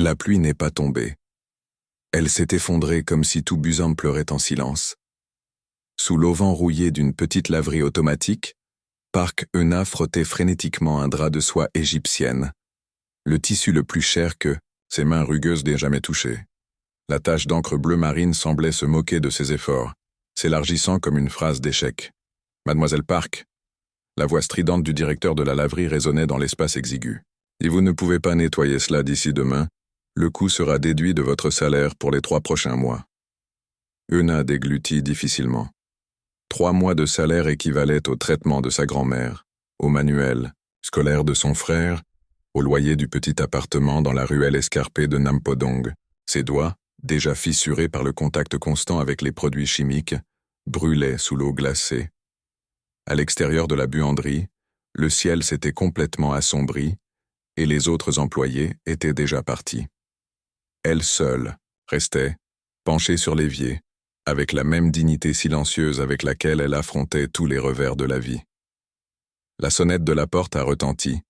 La pluie n'est pas tombée. Elle s'est effondrée comme si tout Busan pleurait en silence. Sous l'auvent rouillé d'une petite laverie automatique, Park Eun-ah frottait frénétiquement un drap de soie égyptienne, le tissu le plus cher que ses mains rugueuses n'aient jamais touché. La tache d'encre bleu marine semblait se moquer de ses efforts, s'élargissant comme une phrase d'échec. « Mademoiselle Park !» La voix stridente du directeur de la laverie résonnait dans l'espace exigu. « Si vous ne pouvez pas nettoyer cela d'ici demain, le coût sera déduit de votre salaire pour les 3 prochains mois. » Eun-ah déglutit difficilement. 3 mois de salaire équivalaient au traitement de sa grand-mère, au manuel scolaire de son frère, au loyer du petit appartement dans la ruelle escarpée de Nampodong. Ses doigts, déjà fissurés par le contact constant avec les produits chimiques, brûlaient sous l'eau glacée. À l'extérieur de la buanderie, le ciel s'était complètement assombri et les autres employés étaient déjà partis. Elle seule restait, penchée sur l'évier, avec la même dignité silencieuse avec laquelle elle affrontait tous les revers de la vie. La sonnette de la porte a retenti.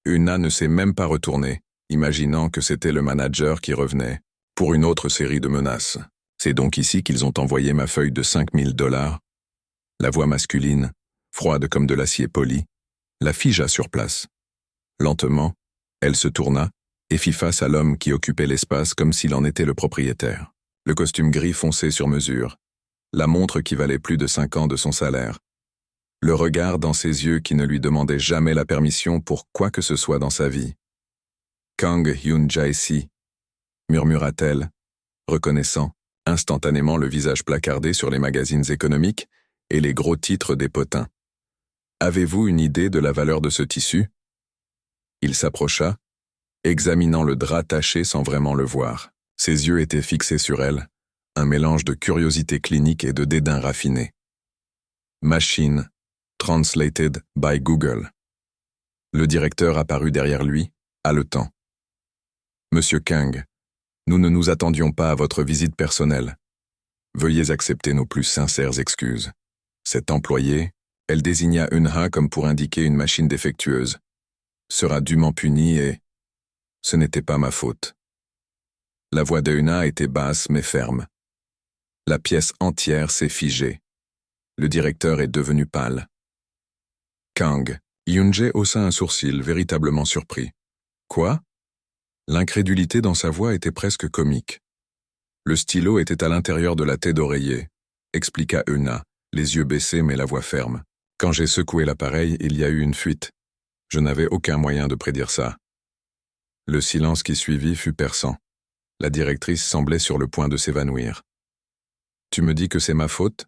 Eun-ah ne s'est même pas retournée, imaginant que c'était le manager qui revenait, pour une autre série de menaces. « C'est donc ici qu'ils ont envoyé ma feuille de $5000 » La voix masculine, froide comme de l'acier poli, la figea sur place. Lentement, elle se tourna et fit face à l'homme qui occupait l'espace comme s'il en était le propriétaire. Le costume gris foncé sur mesure, la montre qui valait plus de 5 ans de son salaire, le regard dans ses yeux qui ne lui demandait jamais la permission pour quoi que ce soit dans sa vie. « Kang Hyun-jae-si » murmura-t-elle, reconnaissant instantanément le visage placardé sur les magazines économiques et les gros titres des potins. « Avez-vous une idée de la valeur de ce tissu ?» Il s'approcha, examinant le drap taché sans vraiment le voir. Ses yeux étaient fixés sur elle, un mélange de curiosité clinique et de dédain raffiné. Machine, translated by Google. Le directeur apparut derrière lui, haletant. « Monsieur Kang, nous ne nous attendions pas à votre visite personnelle. Veuillez accepter nos plus sincères excuses. » Cet employé, elle désigna Eun-ah comme pour indiquer une machine défectueuse, sera dûment puni et... Ce n'était pas ma faute. La voix de Eun-ah était basse mais ferme. La pièce entière s'est figée. Le directeur est devenu pâle. Kang Hyun-jae haussa un sourcil, véritablement surpris. Quoi? L'incrédulité dans sa voix était presque comique. Le stylo était à l'intérieur de la tête d'oreiller, expliqua Eun-ah, les yeux baissés mais la voix ferme. Quand j'ai secoué l'appareil, il y a eu une fuite. Je n'avais aucun moyen de prédire ça. Le silence qui suivit fut perçant. La directrice semblait sur le point de s'évanouir. « Tu me dis que c'est ma faute ?»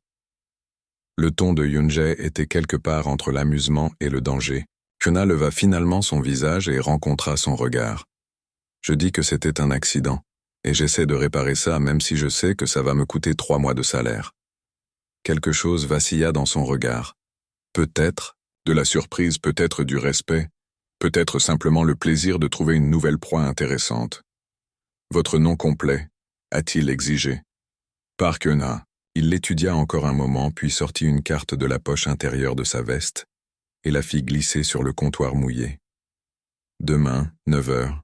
Le ton de Hyun-jae était quelque part entre l'amusement et le danger. Eun-ah leva finalement son visage et rencontra son regard. « Je dis que c'était un accident, et j'essaie de réparer ça même si je sais que ça va me coûter 3 mois de salaire. » Quelque chose vacilla dans son regard. Peut-être de la surprise, peut-être du respect, peut-être simplement le plaisir de trouver une nouvelle proie intéressante. « Votre nom complet » a-t-il exigé. Park Eun-ah. Il l'étudia encore un moment, puis sortit une carte de la poche intérieure de sa veste et la fit glisser sur le comptoir mouillé. « Demain, 9 heures.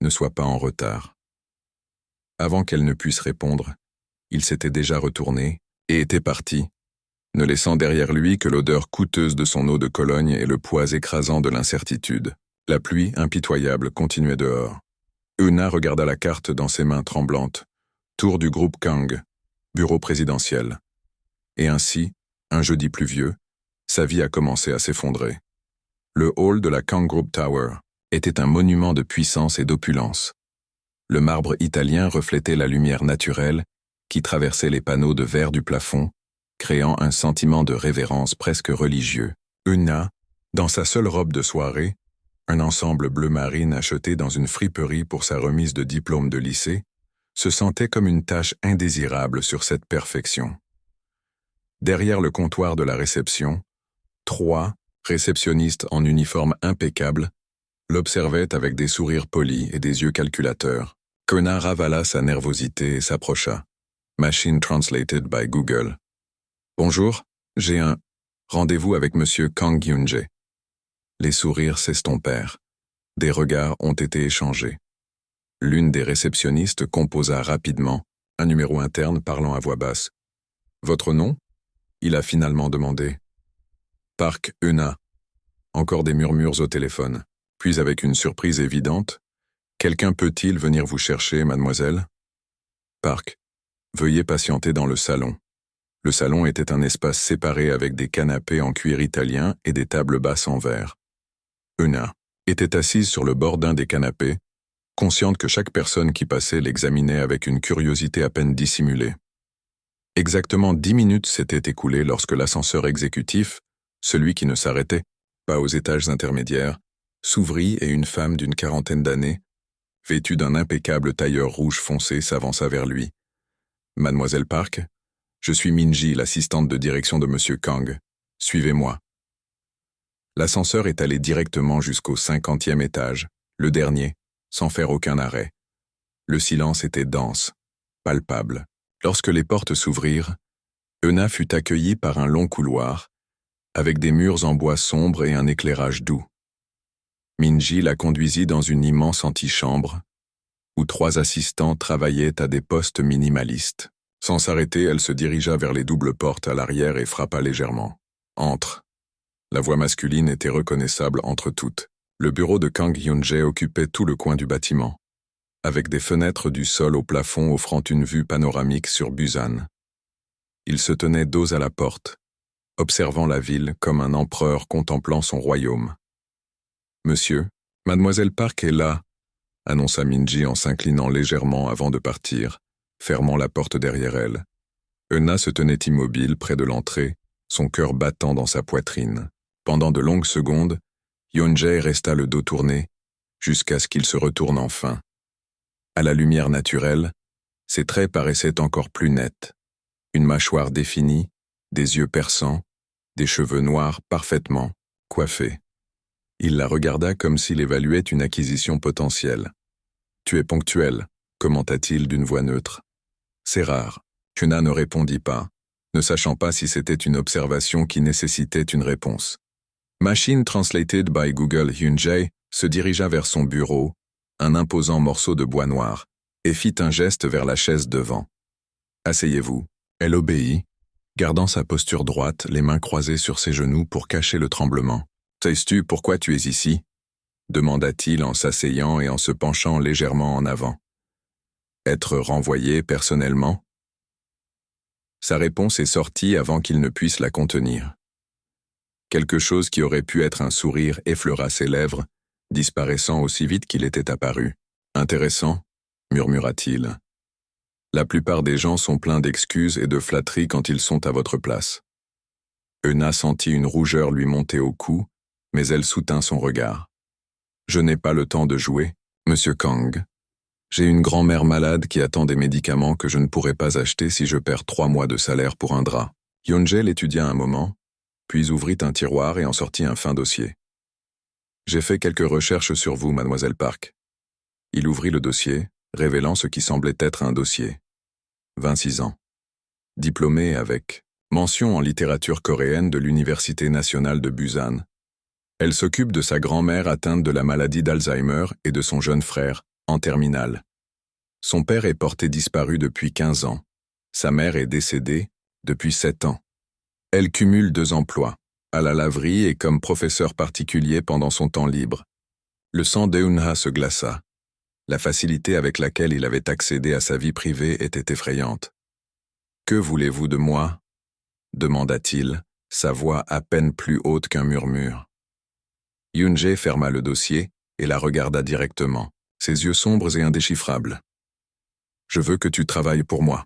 Ne sois pas en retard. » Avant qu'elle ne puisse répondre, il s'était déjà retourné et était parti, ne laissant derrière lui que l'odeur coûteuse de son eau de Cologne et le poids écrasant de l'incertitude. La pluie, impitoyable, continuait dehors. Eun-ah regarda la carte dans ses mains tremblantes. Tour du groupe Kang, bureau présidentiel. Et ainsi, un jeudi pluvieux, sa vie a commencé à s'effondrer. Le hall de la Kang Group Tower était un monument de puissance et d'opulence. Le marbre italien reflétait la lumière naturelle qui traversait les panneaux de verre du plafond, créant un sentiment de révérence presque religieux. Eun-ah, dans sa seule robe de soirée, un ensemble bleu marine acheté dans une friperie pour sa remise de diplôme de lycée, se sentait comme une tache indésirable sur cette perfection. Derrière le comptoir de la réception, 3 réceptionnistes en uniforme impeccable l'observaient avec des sourires polis et des yeux calculateurs. Eun-ah ravala sa nervosité et s'approcha. Machine translated by Google. « Bonjour, j'ai un rendez-vous avec Monsieur Kang L'une des réceptionnistes composa rapidement, un numéro interne parlant à voix basse. « Votre nom ?» il a finalement demandé. « Park Euna. » Encore des murmures au téléphone. Puis avec une surprise évidente, « Quelqu'un peut-il venir vous chercher, mademoiselle ?» Park. Veuillez patienter dans le salon. Le salon était un espace séparé avec des canapés en cuir italien et des tables basses en verre. Euna était assise sur le bord d'un des canapés, consciente que chaque personne qui passait l'examinait avec une curiosité à peine dissimulée. Exactement 10 minutes s'étaient écoulées lorsque l'ascenseur exécutif, celui qui ne s'arrêtait pas aux étages intermédiaires, s'ouvrit et une femme d'une quarantaine d'années, vêtue d'un impeccable tailleur rouge foncé, s'avança vers lui. « Mademoiselle Park, je suis Minji, l'assistante de direction de Monsieur Kang. Suivez-moi. » L'ascenseur est allé directement jusqu'au 50e étage, le dernier, sans faire aucun arrêt. Le silence était dense, palpable. Lorsque les portes s'ouvrirent, Euna fut accueillie par un long couloir, avec des murs en bois sombre et un éclairage doux. Minji la conduisit dans une immense antichambre, où 3 assistants travaillaient à des postes minimalistes. Sans s'arrêter, elle se dirigea vers les doubles portes à l'arrière et frappa légèrement. « Entre !» La voix masculine était reconnaissable entre toutes. Le bureau de Kang Hyun-jae occupait tout le coin du bâtiment, avec des fenêtres du sol au plafond offrant une vue panoramique sur Busan. Il se tenait dos à la porte, observant la ville comme un empereur contemplant son royaume. « Monsieur, mademoiselle Park est là », annonça Minji en s'inclinant légèrement avant de partir, fermant la porte derrière elle. Euna se tenait immobile près de l'entrée, son cœur battant dans sa poitrine. Pendant de longues secondes, Hyun-jae resta le dos tourné, jusqu'à ce qu'il se retourne enfin. À la lumière naturelle, ses traits paraissaient encore plus nets. Une mâchoire définie, des yeux perçants, des cheveux noirs parfaitement coiffés. Il la regarda comme s'il évaluait une acquisition potentielle. « Tu es ponctuel », commenta-t-il d'une voix neutre. « C'est rare. » Euna ne répondit pas, ne sachant pas si c'était une observation qui nécessitait une réponse. Machine Translated by Google Hyun-jae se dirigea vers son bureau, un imposant morceau de bois noir, et fit un geste vers la chaise devant. « Asseyez-vous. » Elle obéit, gardant sa posture droite, les mains croisées sur ses genoux pour cacher le tremblement. « Sais-tu pourquoi tu es ici ?» demanda-t-il en s'asseyant et en se penchant légèrement en avant. « Être renvoyé personnellement ?» Sa réponse est sortie avant qu'il ne puisse la contenir. Quelque chose qui aurait pu être un sourire effleura ses lèvres, disparaissant aussi vite qu'il était apparu. « Intéressant », murmura-t-il. « La plupart des gens sont pleins d'excuses et de flatteries quand ils sont à votre place. » Euna sentit une rougeur lui monter au cou, mais elle soutint son regard. « Je n'ai pas le temps de jouer, Monsieur Kang. J'ai une grand-mère malade qui attend des médicaments que je ne pourrai pas acheter si je perds 3 mois de salaire pour un drap. » Hyun-jae l'étudia un moment, puis ouvrit un tiroir et en sortit un fin dossier. « J'ai fait quelques recherches sur vous, mademoiselle Park. » Il ouvrit le dossier, révélant ce qui semblait être un dossier. 26 ans. Diplômée avec mention en littérature coréenne de l'Université nationale de Busan. Elle s'occupe de sa grand-mère atteinte de la maladie d'Alzheimer et de son jeune frère, en terminale. Son père est porté disparu depuis 15 ans. Sa mère est décédée depuis 7 ans. Elle cumule 2 emplois, à la laverie et comme professeur particulier pendant son temps libre. Le sang d'Eunha se glaça. La facilité avec laquelle il avait accédé à sa vie privée était effrayante. « Que voulez-vous de moi ?» demanda-t-il, sa voix à peine plus haute qu'un murmure. Hyun-jae ferma le dossier et la regarda directement, ses yeux sombres et indéchiffrables. « Je veux que tu travailles pour moi. »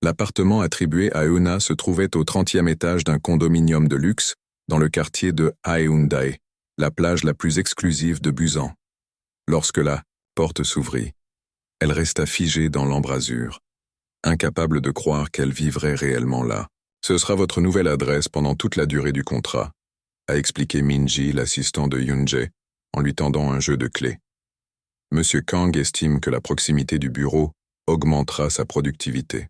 L'appartement attribué à Euna se trouvait au 30e étage d'un condominium de luxe dans le quartier de Haeundae, la plage la plus exclusive de Busan. Lorsque la porte s'ouvrit, elle resta figée dans l'embrasure, incapable de croire qu'elle vivrait réellement là. « Ce sera votre nouvelle adresse pendant toute la durée du contrat », a expliqué Minji, l'assistant de Hyun-jae, en lui tendant un jeu de clés. Monsieur Kang estime que la proximité du bureau augmentera sa productivité.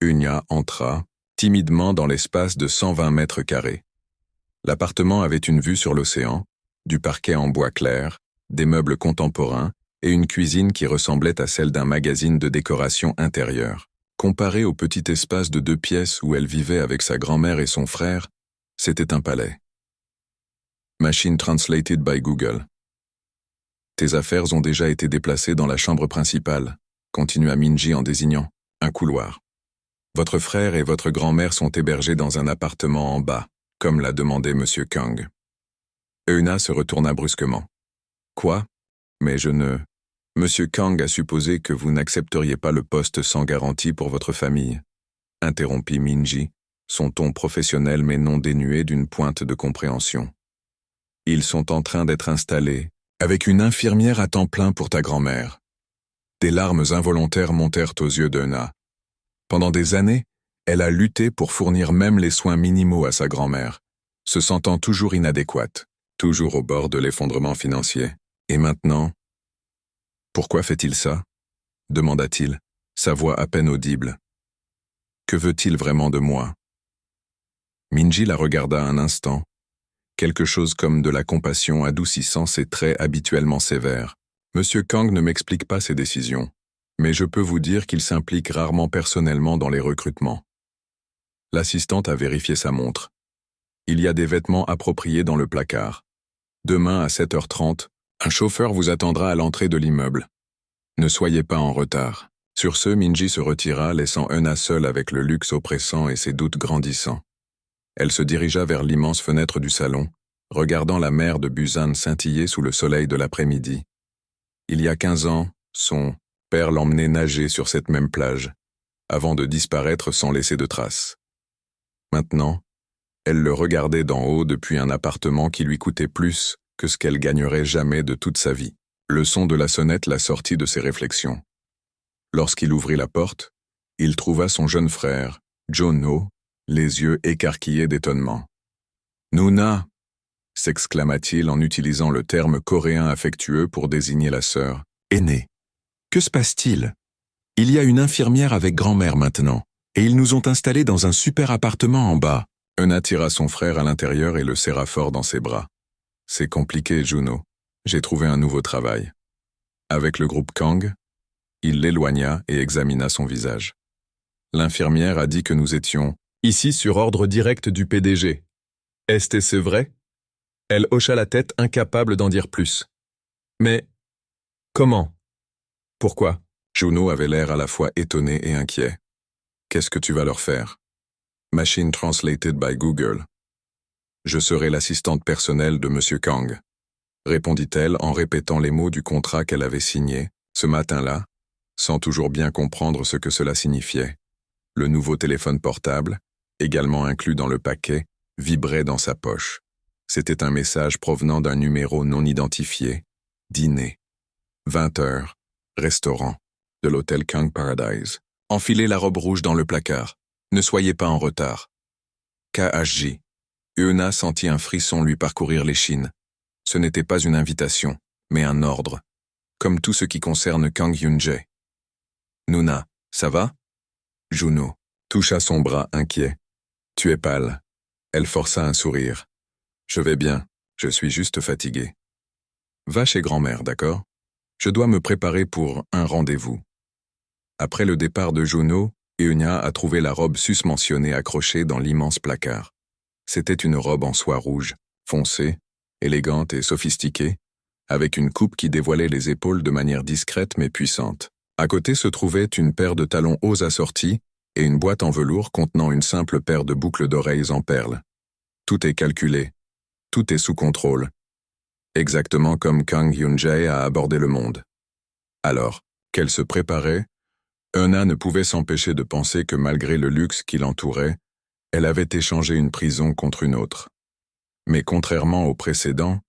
Euna entra, timidement dans l'espace de 120 mètres carrés. L'appartement avait une vue sur l'océan, du parquet en bois clair, des meubles contemporains et une cuisine qui ressemblait à celle d'un magazine de décoration intérieure. Comparé au petit espace de 2 pièces où elle vivait avec sa grand-mère et son frère, c'était un palais. Machine translated by Google. Tes affaires ont déjà été déplacées dans la chambre principale, continua Minji en désignant un couloir. Votre frère et votre grand-mère sont hébergés dans un appartement en bas, comme l'a demandé Monsieur Kang. Euna se retourna brusquement. Quoi? Mais je ne... Monsieur Kang a supposé que vous n'accepteriez pas le poste sans garantie pour votre famille, interrompit Minji, son ton professionnel mais non dénué d'une pointe de compréhension. Ils sont en train d'être installés, avec une infirmière à temps plein pour ta grand-mère. Des larmes involontaires montèrent aux yeux d'Euna. Pendant des années, elle a lutté pour fournir même les soins minimaux à sa grand-mère, se sentant toujours inadéquate, toujours au bord de l'effondrement financier. Et maintenant... Pourquoi fait-il ça? Demanda-t-il, sa voix à peine audible. Que veut-il vraiment de moi? Minji la regarda un instant, quelque chose comme de la compassion adoucissant ses traits habituellement sévères. Monsieur Kang ne m'explique pas ses décisions, mais je peux vous dire qu'il s'implique rarement personnellement dans les recrutements. L'assistante a vérifié sa montre. Il y a des vêtements appropriés dans le placard. Demain à 7h30, un chauffeur vous attendra à l'entrée de l'immeuble. Ne soyez pas en retard. Sur ce, Minji se retira, laissant Euna seule avec le luxe oppressant et ses doutes grandissants. Elle se dirigea vers l'immense fenêtre du salon, regardant la mer de Busan scintiller sous le soleil de l'après-midi. Il y a 15 ans, son père l'emmenait nager sur cette même plage, avant de disparaître sans laisser de traces. Maintenant, elle le regardait d'en haut depuis un appartement qui lui coûtait plus que ce qu'elle gagnerait jamais de toute sa vie. Le son de la sonnette la sortit de ses réflexions. Lorsqu'il ouvrit la porte, il trouva son jeune frère, Jono, les yeux écarquillés d'étonnement. « Nuna !» s'exclama-t-il en utilisant le terme coréen affectueux pour désigner la sœur aînée. « Que se passe-t-il? Il y a une infirmière avec grand-mère maintenant, et ils nous ont installés dans un super appartement en bas. » Euna tira son frère à l'intérieur et le serra fort dans ses bras. « C'est compliqué, Juno. J'ai trouvé un nouveau travail. » Avec le groupe Kang, il l'éloigna et examina son visage. L'infirmière a dit que nous étions ici sur ordre direct du PDG. Est-ce vrai? Elle hocha la tête, incapable d'en dire plus. Mais comment? Pourquoi? Juno avait l'air à la fois étonné et inquiet. Qu'est-ce que tu vas leur faire? Machine translated by Google. Je serai l'assistante personnelle de Monsieur Kang, répondit-elle en répétant les mots du contrat qu'elle avait signé, ce matin-là, sans toujours bien comprendre ce que cela signifiait. Le nouveau téléphone portable, également inclus dans le paquet, vibrait dans sa poche. C'était un message provenant d'un numéro non identifié. Dîner. 20h. Restaurant. De l'hôtel Kang Paradise. Enfilez la robe rouge dans le placard. Ne soyez pas en retard. KHJ. Euna sentit un frisson lui parcourir l'échine. Ce n'était pas une invitation, mais un ordre. Comme tout ce qui concerne Kang Hyun-jae. Nuna, ça va? Juno toucha son bras inquiet. Tu es pâle. Elle força un sourire. Je vais bien, je suis juste fatigué. Va chez grand-mère, d'accord? Je dois me préparer pour un rendez-vous. Après le départ de Juno, Euna a trouvé la robe susmentionnée accrochée dans l'immense placard. C'était une robe en soie rouge, foncée, élégante et sophistiquée, avec une coupe qui dévoilait les épaules de manière discrète mais puissante. À côté se trouvait une paire de talons hauts assortis et une boîte en velours contenant une simple paire de boucles d'oreilles en perles. Tout est calculé, tout est sous contrôle. Exactement comme Kang Hyun-jae a abordé le monde. Alors, qu'elle se préparait, Euna ne pouvait s'empêcher de penser que malgré le luxe qui l'entourait, elle avait échangé une prison contre une autre. Mais contrairement au précédent,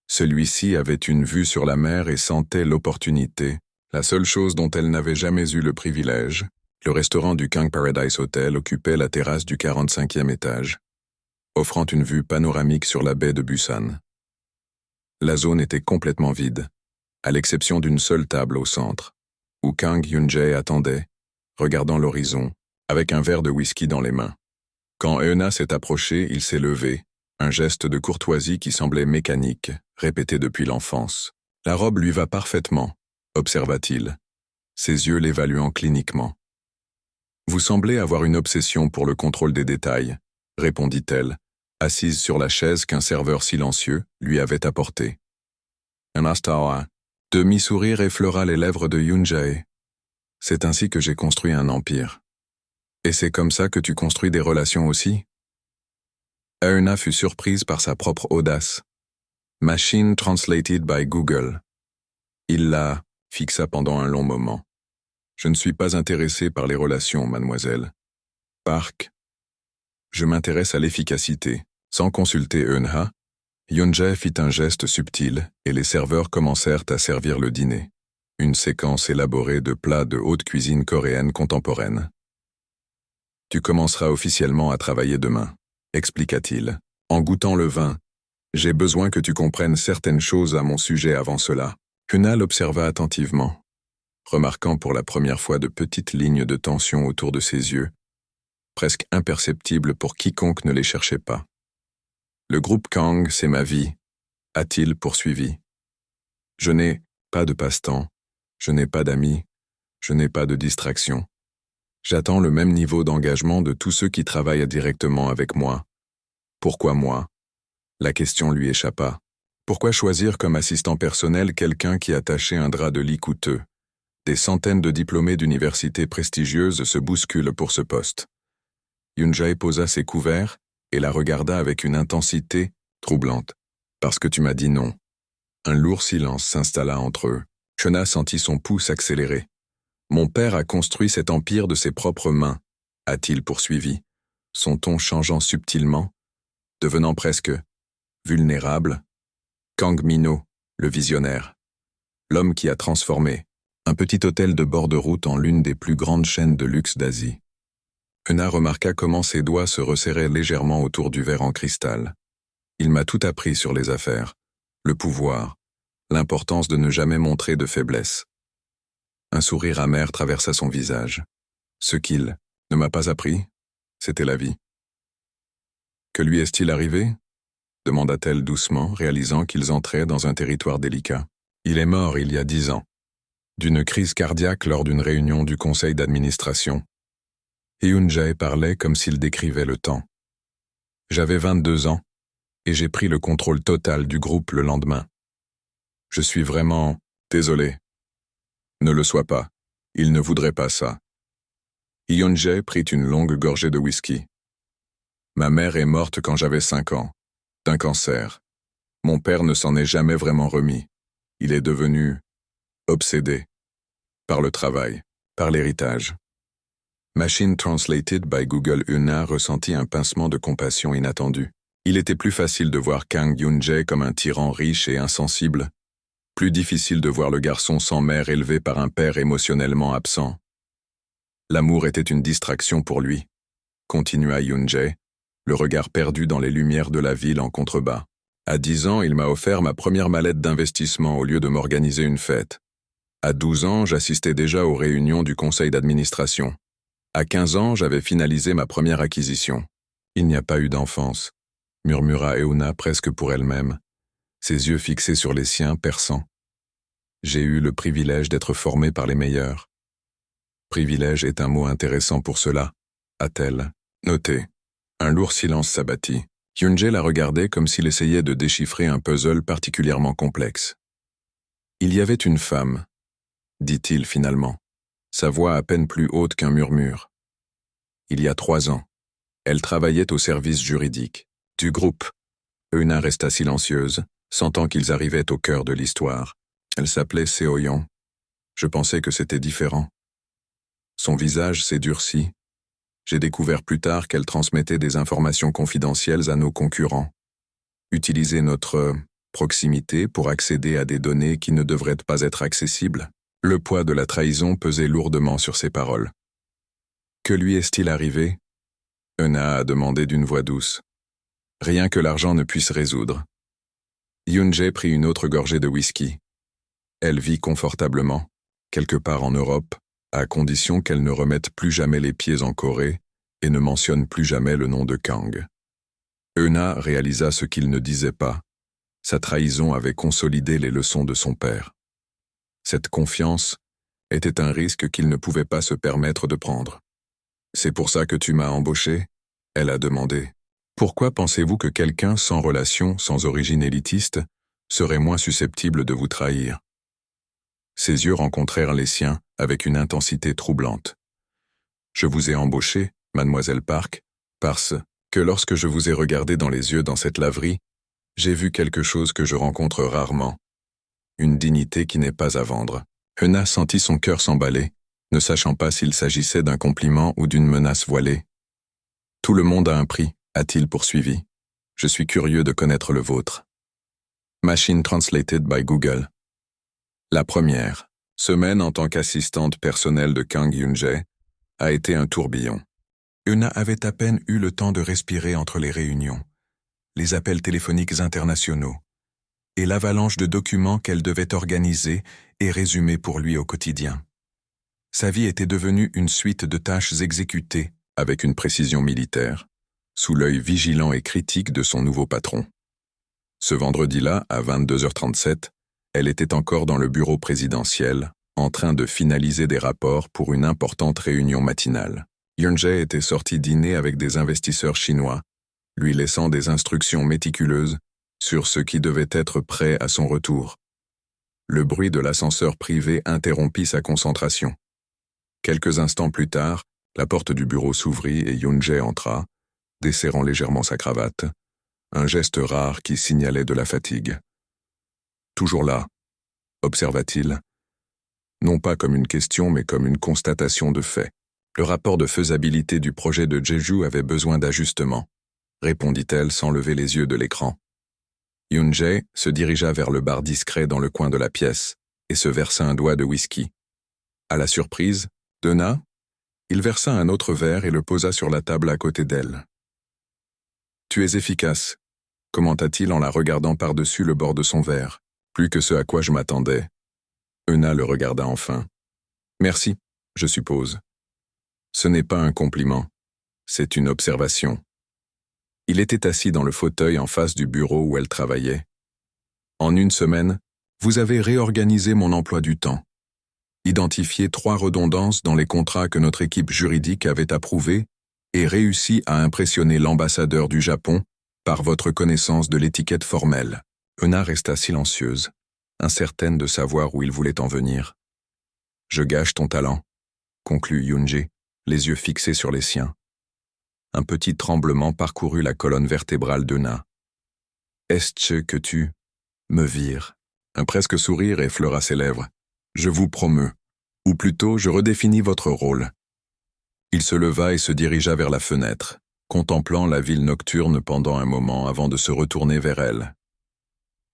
celui-ci avait une vue sur la mer et sentait l'opportunité, la seule chose dont elle n'avait jamais eu le privilège. Le restaurant du Kang Paradise Hotel occupait la terrasse du 45e étage, offrant une vue panoramique sur la baie de Busan. La zone était complètement vide, à l'exception d'une seule table au centre, où Kang Hyun-jae attendait, regardant l'horizon, avec un verre de whisky dans les mains. Quand Euna s'est approché, il s'est levé, un geste de courtoisie qui semblait mécanique, répété depuis l'enfance. La robe lui va parfaitement, observa-t-il, ses yeux l'évaluant cliniquement. Vous semblez avoir une obsession pour le contrôle des détails, répondit-elle, assise sur la chaise qu'un serveur silencieux lui avait apportée. Un instant, demi-sourire effleura les lèvres de Yoon-jae. C'est ainsi que j'ai construit un empire. Et c'est comme ça que tu construis des relations aussi? Euna fut surprise par sa propre audace. Machine translated by Google. Il la fixa pendant un long moment. Je ne suis pas intéressé par les relations, mademoiselle. Park. Je m'intéresse à l'efficacité. Sans consulter Euna, Yoon-jae fit un geste subtil et les serveurs commencèrent à servir le dîner. Une séquence élaborée de plats de haute cuisine coréenne contemporaine. Tu commenceras officiellement à travailler demain, expliqua-t-il. En goûtant le vin, j'ai besoin que tu comprennes certaines choses à mon sujet avant cela. Euna l'observa attentivement, remarquant pour la première fois de petites lignes de tension autour de ses yeux, presque imperceptibles pour quiconque ne les cherchait pas. Le groupe Kang, c'est ma vie, a-t-il poursuivi. Je n'ai pas de passe-temps, je n'ai pas d'amis, je n'ai pas de distraction. J'attends le même niveau d'engagement de tous ceux qui travaillent directement avec moi. Pourquoi moi? La question lui échappa. Pourquoi choisir comme assistant personnel quelqu'un qui a taché un drap de lit coûteux? Des centaines de diplômés d'universités prestigieuses se bousculent pour ce poste. Yoon-jae posa ses couverts et la regarda avec une intensité troublante. Parce que tu m'as dit non. Un lourd silence s'installa entre eux. Euna sentit son pouce accélérer. Mon père a construit cet empire de ses propres mains, a-t-il poursuivi, son ton changeant subtilement, devenant presque vulnérable. Kang Min-ho, le visionnaire. L'homme qui a transformé un petit hôtel de bord de route en l'une des plus grandes chaînes de luxe d'Asie. Euna remarqua comment ses doigts se resserraient légèrement autour du verre en cristal. Il m'a tout appris sur les affaires, le pouvoir, l'importance de ne jamais montrer de faiblesse. Un sourire amer traversa son visage. Ce qu'il ne m'a pas appris, c'était la vie. Que lui est-il arrivé? Demanda-t-elle doucement, réalisant qu'ils entraient dans un territoire délicat. Il est mort il y a 10 ans, d'une crise cardiaque lors d'une réunion du conseil d'administration. Yoon-jae parlait comme s'il décrivait le temps. J'avais 22 ans, et j'ai pris le contrôle total du groupe le lendemain. Je suis vraiment désolé. Ne le sois pas, il ne voudrait pas ça. Yoon-jae prit une longue gorgée de whisky. Ma mère est morte quand j'avais 5 ans, d'un cancer. Mon père ne s'en est jamais vraiment remis. Il est devenu obsédé par le travail, par l'héritage. Machine translated by Google. Euna ressentit un pincement de compassion inattendu. Il était plus facile de voir Kang Yoon-jae comme un tyran riche et insensible, plus difficile de voir le garçon sans mère élevé par un père émotionnellement absent. L'amour était une distraction pour lui, continua Yoon-jae, le regard perdu dans les lumières de la ville en contrebas. À 10 ans, il m'a offert ma première mallette d'investissement au lieu de m'organiser une fête. À 12 ans, j'assistais déjà aux réunions du conseil d'administration. À 15 ans, j'avais finalisé ma première acquisition. Il n'y a pas eu d'enfance, murmura Euna presque pour elle-même, ses yeux fixés sur les siens perçants. J'ai eu le privilège d'être formé par les meilleurs. Privilège est un mot intéressant pour cela, a-t-elle noté. Un lourd silence s'abattit. Yoon-jae la regardait comme s'il essayait de déchiffrer un puzzle particulièrement complexe. Il y avait une femme, dit-il finalement, sa voix à peine plus haute qu'un murmure. Il y a 3 ans, elle travaillait au service juridique du groupe. Euna resta silencieuse, sentant qu'ils arrivaient au cœur de l'histoire. Elle s'appelait Seo-yeon. Je pensais que c'était différent. Son visage s'est durci. J'ai découvert plus tard qu'elle transmettait des informations confidentielles à nos concurrents. Utiliser notre proximité pour accéder à des données qui ne devraient pas être accessibles. Le poids de la trahison pesait lourdement sur ses paroles. Que lui est-il arrivé? Euna a demandé d'une voix douce. Rien que l'argent ne puisse résoudre. Yoon-jae prit une autre gorgée de whisky. Elle vit confortablement, quelque part en Europe, à condition qu'elle ne remette plus jamais les pieds en Corée et ne mentionne plus jamais le nom de Kang. Euna réalisa ce qu'il ne disait pas. Sa trahison avait consolidé les leçons de son père. Cette confiance était un risque qu'il ne pouvait pas se permettre de prendre. « C'est pour ça que tu m'as embauché ?» elle a demandé. « Pourquoi pensez-vous que quelqu'un sans relation, sans origine élitiste, serait moins susceptible de vous trahir ?» Ses yeux rencontrèrent les siens avec une intensité troublante. « Je vous ai embauché, mademoiselle Park, parce que lorsque je vous ai regardé dans les yeux dans cette laverie, j'ai vu quelque chose que je rencontre rarement. Une dignité qui n'est pas à vendre. » Euna sentit son cœur s'emballer, ne sachant pas s'il s'agissait d'un compliment ou d'une menace voilée. « Tout le monde a un prix, a-t-il poursuivi. Je suis curieux de connaître le vôtre. » Machine Translated by Google. La première semaine en tant qu'assistante personnelle de Kang Yoon-jae a été un tourbillon. Euna avait à peine eu le temps de respirer entre les réunions, les appels téléphoniques internationaux et l'avalanche de documents qu'elle devait organiser et résumer pour lui au quotidien. Sa vie était devenue une suite de tâches exécutées avec une précision militaire, sous l'œil vigilant et critique de son nouveau patron. Ce vendredi-là, à 22h37, elle était encore dans le bureau présidentiel, en train de finaliser des rapports pour une importante réunion matinale. Yoon-jae était sorti dîner avec des investisseurs chinois, lui laissant des instructions méticuleuses sur ce qui devait être prêt à son retour. Le bruit de l'ascenseur privé interrompit sa concentration. Quelques instants plus tard, la porte du bureau s'ouvrit et Yoon-jae entra, desserrant légèrement sa cravate, un geste rare qui signalait de la fatigue. « Toujours là ?» observa-t-il, non pas comme une question mais comme une constatation de fait. Le rapport de faisabilité du projet de Jeju avait besoin d'ajustement, répondit-elle sans lever les yeux de l'écran. Yoon-jae se dirigea vers le bar discret dans le coin de la pièce et se versa un doigt de whisky. À la surprise d'Euna, il versa un autre verre et le posa sur la table à côté d'elle. « Tu es efficace », commenta-t-il en la regardant par-dessus le bord de son verre. « Plus que ce à quoi je m'attendais. » Euna le regarda enfin. « Merci, je suppose. » Ce n'est pas un compliment, c'est une observation. Il était assis dans le fauteuil en face du bureau où elle travaillait. « En une semaine, vous avez réorganisé mon emploi du temps. Identifié 3 redondances dans les contrats que notre équipe juridique avait approuvés et réussi à impressionner l'ambassadeur du Japon par votre connaissance de l'étiquette formelle. » Euna resta silencieuse, incertaine de savoir où il voulait en venir. « Je gage ton talent », conclut Yoon-jae, les yeux fixés sur les siens. Un petit tremblement parcourut la colonne vertébrale d'Euna. « Est-ce que tu me vires ?» Un presque sourire effleura ses lèvres. « Je vous promeus, ou plutôt je redéfinis votre rôle. » Il se leva et se dirigea vers la fenêtre, contemplant la ville nocturne pendant un moment avant de se retourner vers elle.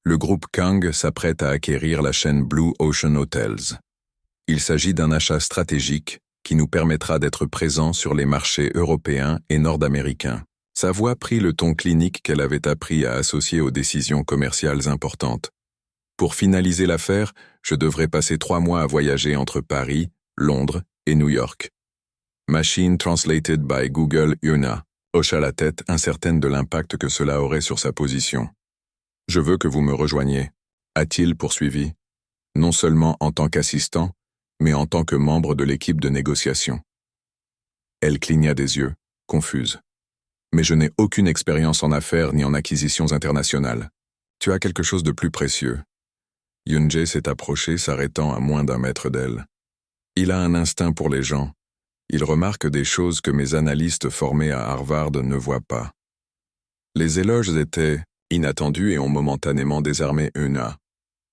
Le groupe Kang s'apprête à acquérir la chaîne Blue Ocean Hotels. Il s'agit d'un achat stratégique qui nous permettra d'être présents sur les marchés européens et nord-américains. Sa voix prit le ton clinique qu'elle avait appris à associer aux décisions commerciales importantes. Pour finaliser l'affaire, je devrais passer 3 mois à voyager entre Paris, Londres et New York. Machine Translated by Google. Euna hocha la tête, incertaine de l'impact que cela aurait sur sa position. « Je veux que vous me rejoigniez », a-t-il poursuivi, non seulement en tant qu'assistant, mais en tant que membre de l'équipe de négociation. Elle cligna des yeux, confuse. « Mais je n'ai aucune expérience en affaires ni en acquisitions internationales. Tu as quelque chose de plus précieux. » Yoon-jae s'est approché, s'arrêtant à moins d'1 mètre d'elle. Il a un instinct pour les gens. Il remarque des choses que mes analystes formés à Harvard ne voient pas. Les éloges étaient inattendus et ont momentanément désarmé Euna.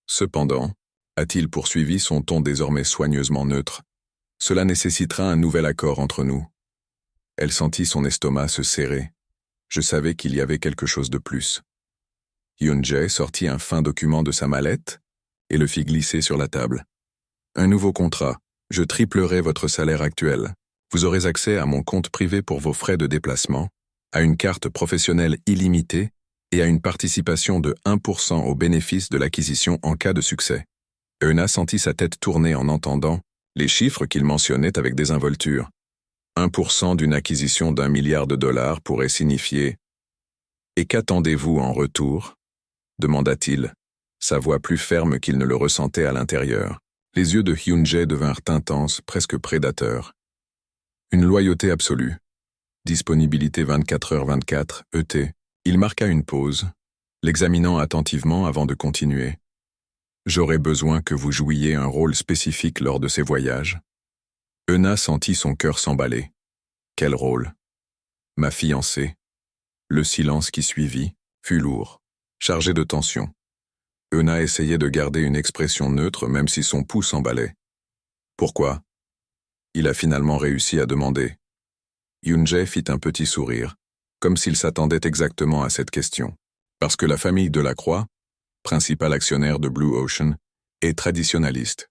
Cependant, a-t-il poursuivi, son ton désormais soigneusement neutre, cela nécessitera un nouvel accord entre nous. Elle sentit son estomac se serrer. Je savais qu'il y avait quelque chose de plus. Yoon-jae sortit un fin document de sa mallette et le fit glisser sur la table. Un nouveau contrat. Je triplerai votre salaire actuel. Vous aurez accès à mon compte privé pour vos frais de déplacement, à une carte professionnelle illimitée et à une participation de 1% au bénéfice de l'acquisition en cas de succès. Euna sentit sa tête tourner en entendant les chiffres qu'il mentionnait avec désinvolture. 1% d'une acquisition d'1 milliard de dollars pourrait signifier « Et qu'attendez-vous en retour ?» demanda-t-il, sa voix plus ferme qu'il ne le ressentait à l'intérieur. Les yeux de Hyun-jae devinrent intenses, presque prédateurs. Une loyauté absolue. Disponibilité 24h24, ET. Il marqua une pause, l'examinant attentivement avant de continuer. J'aurais besoin que vous jouiez un rôle spécifique lors de ces voyages. Euna sentit son cœur s'emballer. Quel rôle? Ma fiancée. Le silence qui suivit fut lourd, chargé de tension. Euna essayait de garder une expression neutre même si son pouls s'emballait. Pourquoi? Il a finalement réussi à demander. Hyun-jae fit un petit sourire, comme s'il s'attendait exactement à cette question. Parce que la famille Delacroix, principal actionnaire de Blue Ocean, est traditionnaliste.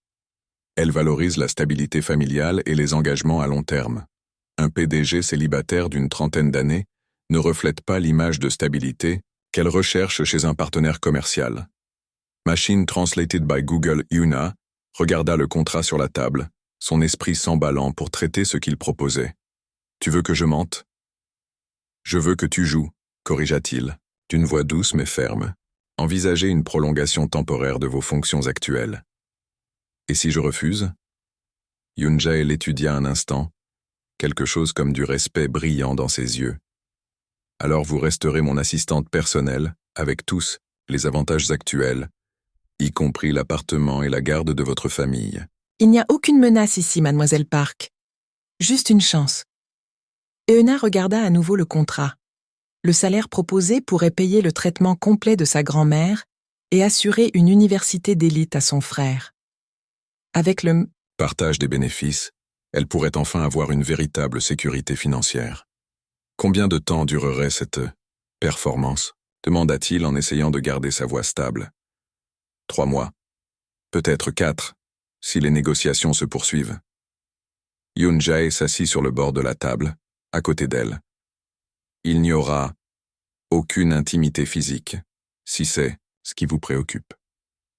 Elle valorise la stabilité familiale et les engagements à long terme. Un PDG célibataire d'une trentaine d'années ne reflète pas l'image de stabilité qu'elle recherche chez un partenaire commercial. Machine Translated by Google. Euna regarda le contrat sur la table, son esprit s'emballant pour traiter ce qu'il proposait. « Tu veux que je mente ?»« Je veux que tu joues », corrigea-t-il, d'une voix douce mais ferme. « Envisagez une prolongation temporaire de vos fonctions actuelles. »« Et si je refuse ?» Hyun-jae l'étudia un instant, quelque chose comme du respect brillant dans ses yeux. « Alors vous resterez mon assistante personnelle, avec tous les avantages actuels, y compris l'appartement et la garde de votre famille. » Il n'y a aucune menace ici, mademoiselle Park. Juste une chance. Euna regarda à nouveau le contrat. Le salaire proposé pourrait payer le traitement complet de sa grand-mère et assurer une université d'élite à son frère. Avec le partage des bénéfices, elle pourrait enfin avoir une véritable sécurité financière. Combien de temps durerait cette performance? Demanda-t-il en essayant de garder sa voix stable. 3 mois. Peut-être 4, si les négociations se poursuivent. Hyun-jae s'assit sur le bord de la table, à côté d'elle. Il n'y aura aucune intimité physique, si c'est ce qui vous préoccupe.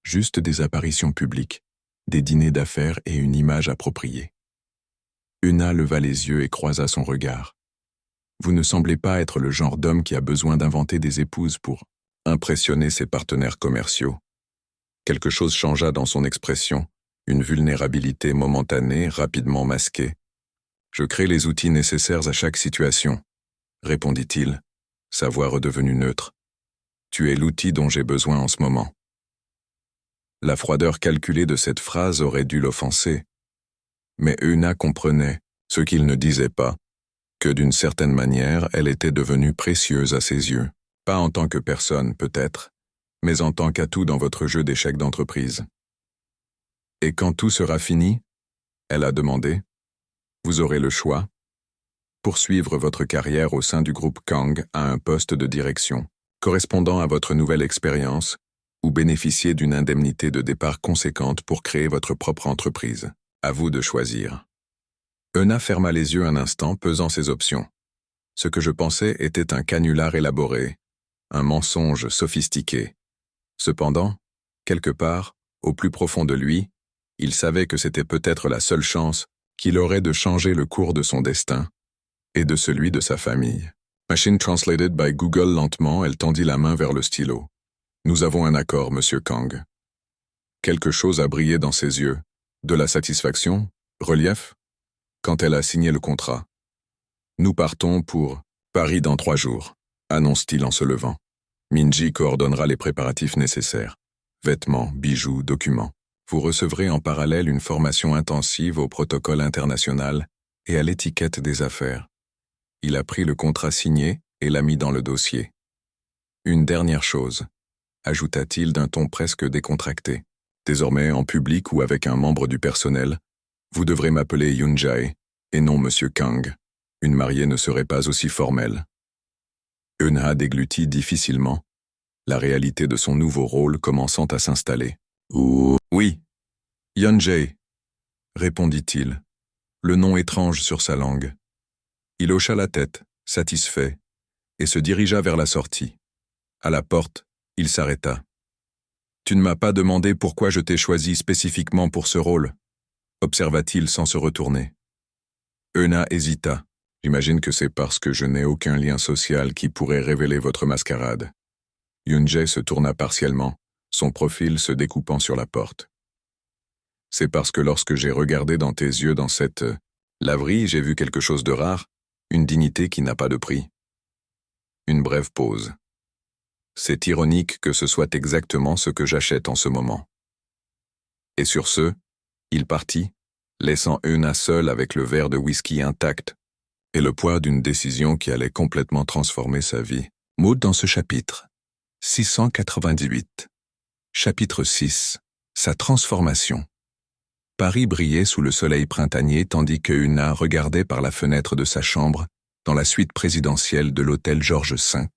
Juste des apparitions publiques, des dîners d'affaires et une image appropriée. Euna leva les yeux et croisa son regard. Vous ne semblez pas être le genre d'homme qui a besoin d'inventer des épouses pour impressionner ses partenaires commerciaux. Quelque chose changea dans son expression, une vulnérabilité momentanée, rapidement masquée. Je crée les outils nécessaires à chaque situation, répondit-il, sa voix redevenue neutre. Tu es l'outil dont j'ai besoin en ce moment. La froideur calculée de cette phrase aurait dû l'offenser. Mais Euna comprenait, ce qu'il ne disait pas, que d'une certaine manière, elle était devenue précieuse à ses yeux. Pas en tant que personne, peut-être, mais en tant qu'atout dans votre jeu d'échecs d'entreprise. Et quand tout sera fini, elle a demandé, vous aurez le choix. Poursuivre votre carrière au sein du groupe Kang à un poste de direction, correspondant à votre nouvelle expérience, ou bénéficier d'une indemnité de départ conséquente pour créer votre propre entreprise. À vous de choisir. Euna ferma les yeux un instant, pesant ses options. Ce que je pensais était un canular élaboré, un mensonge sophistiqué. Cependant, quelque part, au plus profond de lui, il savait que c'était peut-être la seule chance qu'il aurait de changer le cours de son destin et de celui de sa famille. Machine Translated by Google. Lentement, elle tendit la main vers le stylo. Nous avons un accord, monsieur Kang. Quelque chose a brillé dans ses yeux. De la satisfaction, relief, quand elle a signé le contrat. Nous partons pour Paris dans 3 jours, annonce-t-il en se levant. Minji coordonnera les préparatifs nécessaires. Vêtements, bijoux, documents. Vous recevrez en parallèle une formation intensive au protocole international et à l'étiquette des affaires. Il a pris le contrat signé et l'a mis dans le dossier. Une dernière chose, ajouta-t-il d'un ton presque décontracté. Désormais, en public ou avec un membre du personnel, vous devrez m'appeler Hyun-jae et non Monsieur Kang. Une mariée ne serait pas aussi formelle. Euna déglutit difficilement, la réalité de son nouveau rôle commençant à s'installer. Oui, Hyun-jae, répondit-il, le nom étrange sur sa langue. Il hocha la tête, satisfait, et se dirigea vers la sortie. À la porte, il s'arrêta. Tu ne m'as pas demandé pourquoi je t'ai choisi spécifiquement pour ce rôle, observa-t-il sans se retourner. Euna hésita. J'imagine que c'est parce que je n'ai aucun lien social qui pourrait révéler votre mascarade. Hyun-jae se tourna partiellement, son profil se découpant sur la porte. C'est parce que lorsque j'ai regardé dans tes yeux dans cette laverie, j'ai vu quelque chose de rare, une dignité qui n'a pas de prix. Une brève pause. C'est ironique que ce soit exactement ce que j'achète en ce moment. Et sur ce, il partit, laissant Euna seule avec le verre de whisky intact et le poids d'une décision qui allait complètement transformer sa vie. Maud dans ce chapitre. 698. Chapitre 6. Sa transformation. Paris brillait sous le soleil printanier tandis que Euna regardait par la fenêtre de sa chambre dans la suite présidentielle de l'hôtel Georges V.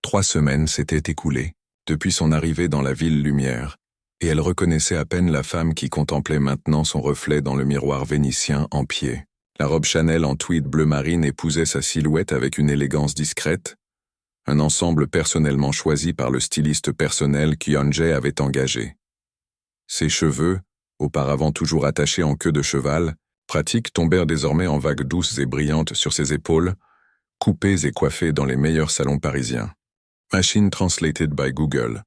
3 semaines s'étaient écoulées depuis son arrivée dans la ville lumière, et elle reconnaissait à peine la femme qui contemplait maintenant son reflet dans le miroir vénitien en pied. La robe Chanel en tweed bleu marine épousait sa silhouette avec une élégance discrète, un ensemble personnellement choisi par le styliste personnel qu'Hyunjae avait engagé. Ses cheveux, auparavant toujours attachés en queue de cheval, pratiques tombèrent désormais en vagues douces et brillantes sur ses épaules, coupés et coiffés dans les meilleurs salons parisiens. Machine translated by Google.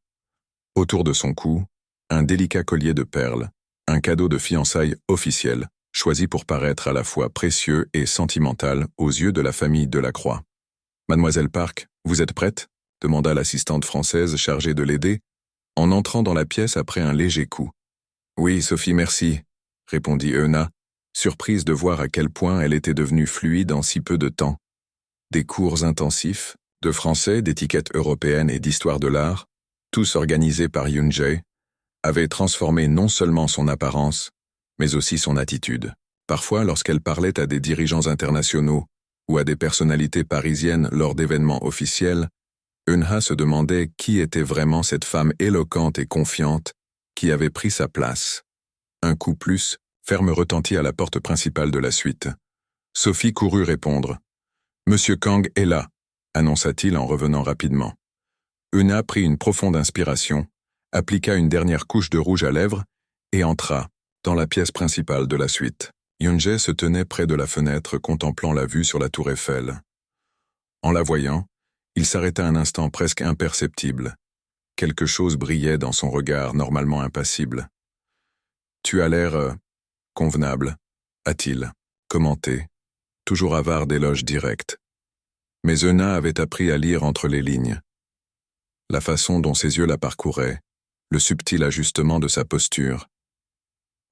Autour de son cou, un délicat collier de perles, un cadeau de fiançailles officiel, choisi pour paraître à la fois précieux et sentimental aux yeux de la famille Delacroix. « Mademoiselle Park, vous êtes prête ?» demanda l'assistante française chargée de l'aider, en entrant dans la pièce après un léger coup. « Oui, Sophie, merci », répondit Euna, surprise de voir à quel point elle était devenue fluide en si peu de temps. Des cours intensifs, de français, d'étiquette européenne et d'histoire de l'art, tous organisés par Hyunjae, avaient transformé non seulement son apparence, mais aussi son attitude. Parfois, lorsqu'elle parlait à des dirigeants internationaux ou à des personnalités parisiennes lors d'événements officiels, Euna se demandait qui était vraiment cette femme éloquente et confiante qui avait pris sa place. Un coup plus, ferme retentit à la porte principale de la suite. Sophie courut répondre. « Monsieur Kang est là », annonça-t-il en revenant rapidement. Euna prit une profonde inspiration, appliqua une dernière couche de rouge à lèvres et entra dans la pièce principale de la suite. Hyunjae se tenait près de la fenêtre contemplant la vue sur la tour Eiffel. En la voyant, il s'arrêta un instant presque imperceptible. Quelque chose brillait dans son regard normalement impassible. « Tu as l'air convenable », a-t-il commenté, toujours avare d'éloges directs. Mais Euna avait appris à lire entre les lignes. La façon dont ses yeux la parcouraient, le subtil ajustement de sa posture.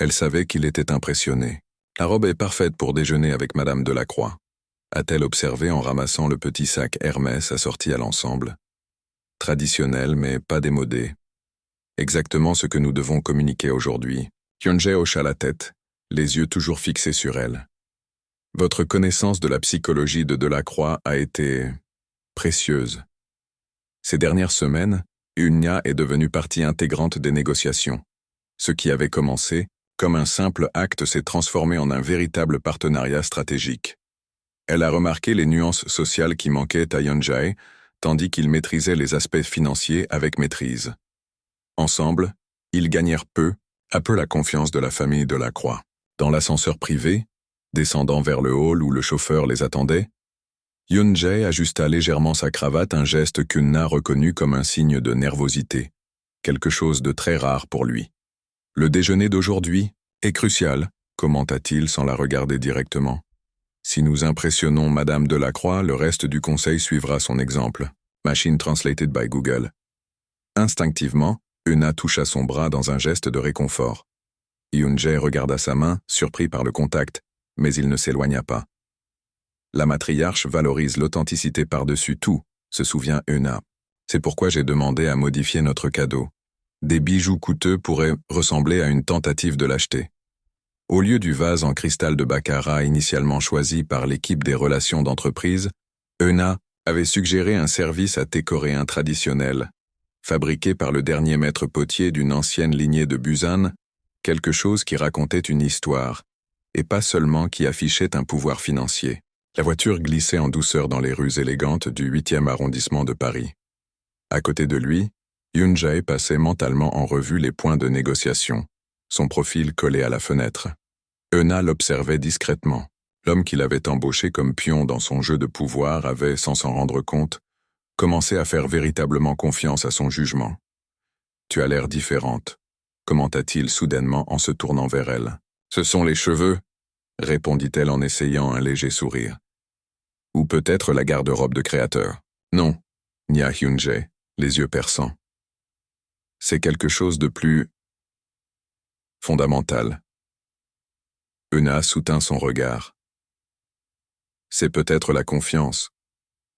Elle savait qu'il était impressionné. « La robe est parfaite pour déjeuner avec Madame Delacroix », a-t-elle observé en ramassant le petit sac Hermès assorti à l'ensemble. Traditionnel, mais pas démodé. Exactement ce que nous devons communiquer aujourd'hui. Hyunjae hocha la tête, les yeux toujours fixés sur elle. Votre connaissance de la psychologie de Delacroix a été précieuse. Ces dernières semaines, Euna est devenue partie intégrante des négociations. Ce qui avait commencé comme un simple acte s'est transformé en un véritable partenariat stratégique. Elle a remarqué les nuances sociales qui manquaient à Hyunjae, tandis qu'il maîtrisait les aspects financiers avec maîtrise. Ensemble, ils gagnèrent peu à peu la confiance de la famille Delacroix. Dans l'ascenseur privé, descendant vers le hall où le chauffeur les attendait, Hyunjae ajusta légèrement sa cravate, un geste qu'Euna reconnut comme un signe de nervosité, quelque chose de très rare pour lui. « Le déjeuner d'aujourd'hui est crucial », commenta-t-il sans la regarder directement. « Si nous impressionnons Madame Delacroix, le reste du conseil suivra son exemple. » Machine translated by Google. Instinctivement, Euna toucha son bras dans un geste de réconfort. Hyunjae regarda sa main, surpris par le contact, mais il ne s'éloigna pas. La matriarche valorise l'authenticité par-dessus tout, se souvient Euna. C'est pourquoi j'ai demandé à modifier notre cadeau. Des bijoux coûteux pourraient ressembler à une tentative de l'acheter. Au lieu du vase en cristal de baccarat initialement choisi par l'équipe des relations d'entreprise, Euna avait suggéré un service à thé coréen traditionnel, fabriqué par le dernier maître potier d'une ancienne lignée de Busan, quelque chose qui racontait une histoire, et pas seulement qui affichait un pouvoir financier. La voiture glissait en douceur dans les rues élégantes du 8e arrondissement de Paris. À côté de lui, Hyunjae passait mentalement en revue les points de négociation, son profil collé à la fenêtre. Euna l'observait discrètement. L'homme qu'il avait embauché comme pion dans son jeu de pouvoir avait, sans s'en rendre compte, commencé à faire véritablement confiance à son jugement. « Tu as l'air différente », commenta-t-il soudainement en se tournant vers elle. Ce sont les cheveux, répondit-elle en essayant un léger sourire. Ou peut-être la garde-robe de créateur. Non, nia Hyun-jae, les yeux perçants. C'est quelque chose de plus fondamental. Euna soutint son regard. C'est peut-être la confiance,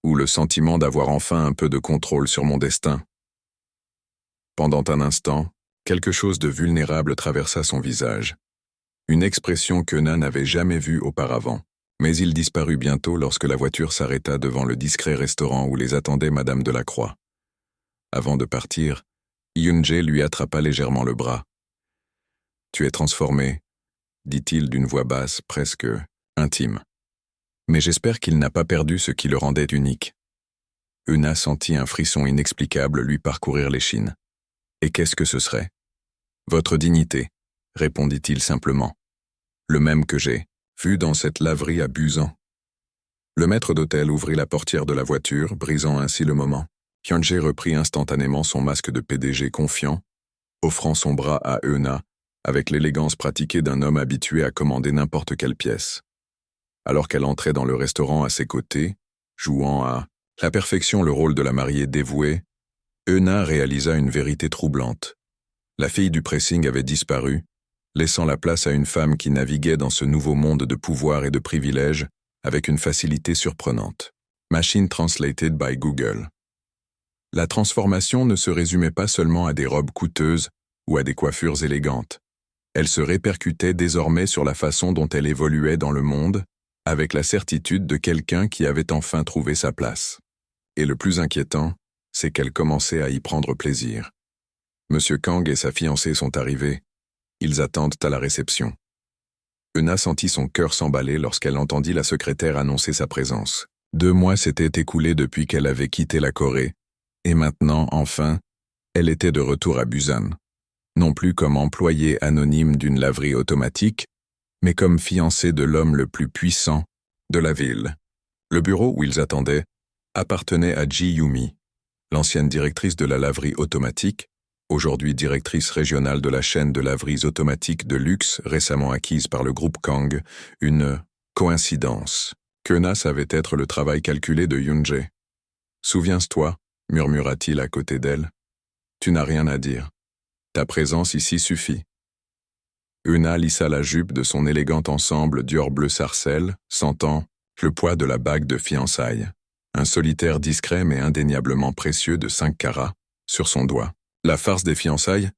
ou le sentiment d'avoir enfin un peu de contrôle sur mon destin. Pendant un instant, quelque chose de vulnérable traversa son visage. Une expression qu'Euna n'avait jamais vue auparavant. Mais il disparut bientôt lorsque la voiture s'arrêta devant le discret restaurant où les attendait Madame Delacroix. Avant de partir, Hyun-jae lui attrapa légèrement le bras. « Tu es transformé », dit-il d'une voix basse, presque intime. Mais j'espère qu'il n'a pas perdu ce qui le rendait unique. Euna sentit un frisson inexplicable lui parcourir l'échine. « Et qu'est-ce que ce serait ?»« Votre dignité », répondit-il simplement. « Le même que j'ai, vu dans cette laverie à Busan. » Le maître d'hôtel ouvrit la portière de la voiture, brisant ainsi le moment. Hyun-jae reprit instantanément son masque de PDG confiant, offrant son bras à Euna, avec l'élégance pratiquée d'un homme habitué à commander n'importe quelle pièce. Alors qu'elle entrait dans le restaurant à ses côtés, jouant à la perfection le rôle de la mariée dévouée, Euna réalisa une vérité troublante. La fille du pressing avait disparu, laissant la place à une femme qui naviguait dans ce nouveau monde de pouvoir et de privilèges avec une facilité surprenante. Machine Translated by Google. La transformation ne se résumait pas seulement à des robes coûteuses ou à des coiffures élégantes. Elle se répercutait désormais sur la façon dont elle évoluait dans le monde, avec la certitude de quelqu'un qui avait enfin trouvé sa place. Et le plus inquiétant, c'est qu'elle commençait à y prendre plaisir. Monsieur Kang et sa fiancée sont arrivés. Ils attendent à la réception. Euna sentit son cœur s'emballer lorsqu'elle entendit la secrétaire annoncer sa présence. 2 mois s'étaient écoulés depuis qu'elle avait quitté la Corée, et maintenant, enfin, elle était de retour à Busan. Non plus comme employée anonyme d'une laverie automatique, mais comme fiancée de l'homme le plus puissant de la ville. Le bureau où ils attendaient appartenait à Ji Yumi, l'ancienne directrice de la laverie automatique, aujourd'hui directrice régionale de la chaîne de laveries automatiques de luxe récemment acquise par le groupe Kang, une coïncidence. Qu'Euna savait être le travail calculé de Hyun-jae. « Souviens-toi », murmura-t-il à côté d'elle, « tu n'as rien à dire. Ta présence ici suffit. » Euna lissa la jupe de son élégant ensemble Dior bleu sarcelle, sentant le poids de la bague de fiançailles, un solitaire discret mais indéniablement précieux de 5 carats, sur son doigt. La farce des fiançailles,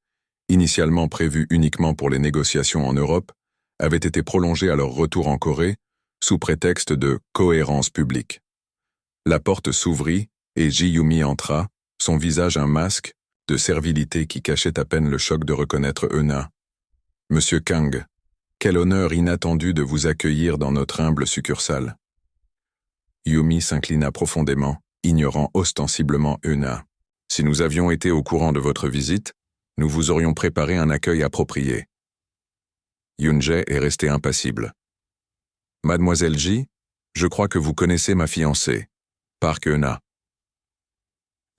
initialement prévue uniquement pour les négociations en Europe, avait été prolongée à leur retour en Corée, sous prétexte de cohérence publique. La porte s'ouvrit et Ji Yumi entra, son visage un masque de servilité qui cachait à peine le choc de reconnaître Euna. « Monsieur Kang, quel honneur inattendu de vous accueillir dans notre humble succursale. » Yumi s'inclina profondément, ignorant ostensiblement Euna. « Si nous avions été au courant de votre visite, nous vous aurions préparé un accueil approprié. » Hyun-jae est resté impassible. « Mademoiselle Ji, je crois que vous connaissez ma fiancée, Park Euna. »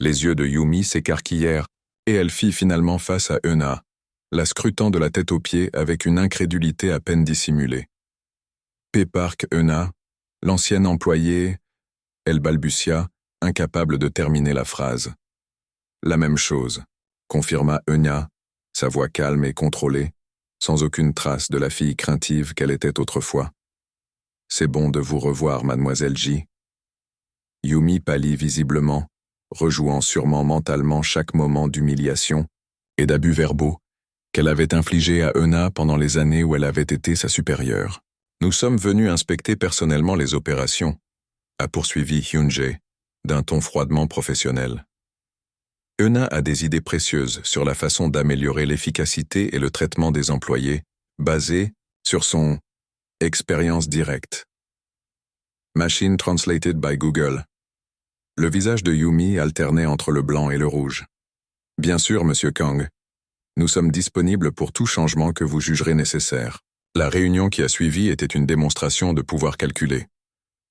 Les yeux de Yumi s'écarquillèrent et elle fit finalement face à Euna, la scrutant de la tête aux pieds avec une incrédulité à peine dissimulée. « P. Park Euna, l'ancienne employée, » elle balbutia, incapable de terminer la phrase. « La même chose, » confirma Euna, sa voix calme et contrôlée, sans aucune trace de la fille craintive qu'elle était autrefois. « C'est bon de vous revoir, mademoiselle Ji. » Yumi pâlit visiblement, rejouant sûrement mentalement chaque moment d'humiliation et d'abus verbaux qu'elle avait infligé à Euna pendant les années où elle avait été sa supérieure. « Nous sommes venus inspecter personnellement les opérations, » a poursuivi Hyun-jae, d'un ton froidement professionnel. Euna a des idées précieuses sur la façon d'améliorer l'efficacité et le traitement des employés, basées sur son expérience directe. Machine Translated by Google. Le visage de Yumi alternait entre le blanc et le rouge. « Bien sûr, monsieur Kang. Nous sommes disponibles pour tout changement que vous jugerez nécessaire. » La réunion qui a suivi était une démonstration de pouvoir calculer.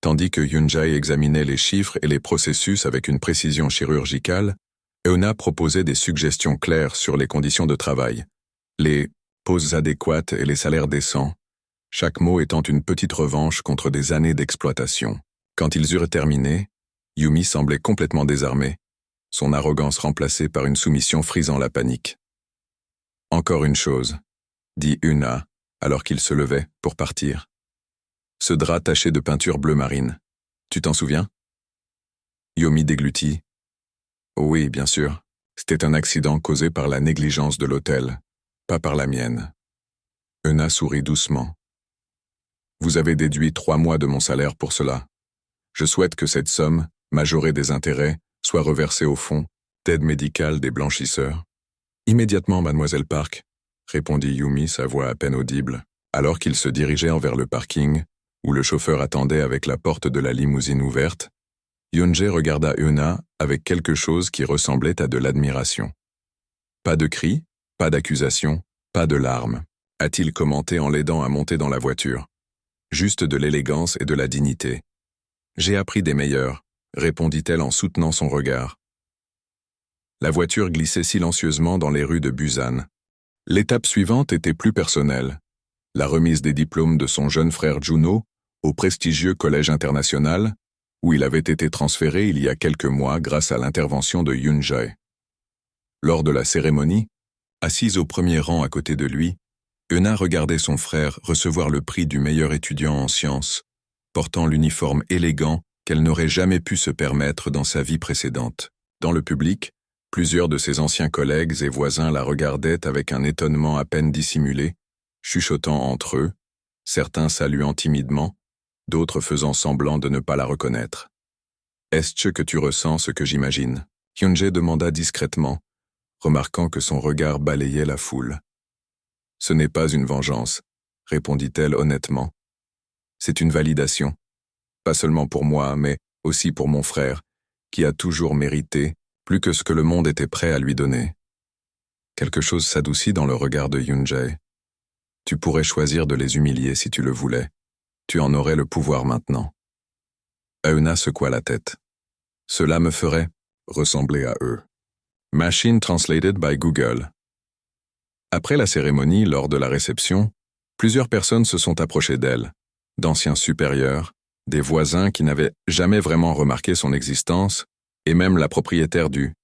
Tandis que Hyun-jae examinait les chiffres et les processus avec une précision chirurgicale, Euna proposait des suggestions claires sur les conditions de travail, Les pauses adéquates et les salaires décents, chaque mot étant une petite revanche contre des années d'exploitation. Quand ils eurent terminé, Yumi semblait complètement désarmée, son arrogance remplacée par une soumission frisant la panique. « Encore une chose, » dit Una, alors qu'il se levait pour partir. « Ce drap taché de peinture bleu marine, tu t'en souviens ?» Yumi déglutit. « Oui, bien sûr. C'était un accident causé par la négligence de l'hôtel, pas par la mienne. » Una sourit doucement. « Vous avez déduit 3 mois de mon salaire pour cela. Je souhaite que cette somme, majorée des intérêts, soit reversée au fonds d'aide médicale des blanchisseurs. »« Immédiatement, mademoiselle Park, » répondit Yumi, sa voix à peine audible, alors qu'ils se dirigeaient vers le parking, où le chauffeur attendait avec la porte de la limousine ouverte. Hyun-jae regarda Euna avec quelque chose qui ressemblait à de l'admiration. Pas de cris, pas d'accusation, pas de larmes, a-t-il commenté en l'aidant à monter dans la voiture. Juste de l'élégance et de la dignité. J'ai appris des meilleurs, répondit-elle en soutenant son regard. La voiture glissait silencieusement dans les rues de Busan. L'étape suivante était plus personnelle. La remise des diplômes de son jeune frère Juno au prestigieux collège international, où il avait été transféré il y a quelques mois grâce à l'intervention de Hyun-jae. Lors de la cérémonie, assise au premier rang à côté de lui, Euna regardait son frère recevoir le prix du meilleur étudiant en sciences, portant l'uniforme élégant qu'elle n'aurait jamais pu se permettre dans sa vie précédente. Dans le public, plusieurs de ses anciens collègues et voisins la regardaient avec un étonnement à peine dissimulé, chuchotant entre eux, certains saluant timidement, d'autres faisant semblant de ne pas la reconnaître. « Est-ce que tu ressens ce que j'imagine » Hyun-jae demanda discrètement, remarquant que son regard balayait la foule. « Ce n'est pas une vengeance, » répondit-elle honnêtement. « C'est une validation. Pas seulement pour moi, mais aussi pour mon frère, qui a toujours mérité plus que ce que le monde était prêt à lui donner. » Quelque chose s'adoucit dans le regard de Hyun-jae. « Tu pourrais choisir de les humilier si tu le voulais. Tu en aurais le pouvoir maintenant. » Euna secoua la tête. « Cela me ferait ressembler à eux. » Machine translated by Google. Après la cérémonie, lors de la réception, plusieurs personnes se sont approchées d'elle, d'anciens supérieurs, des voisins qui n'avaient jamais vraiment remarqué son existence, et même la propriétaire du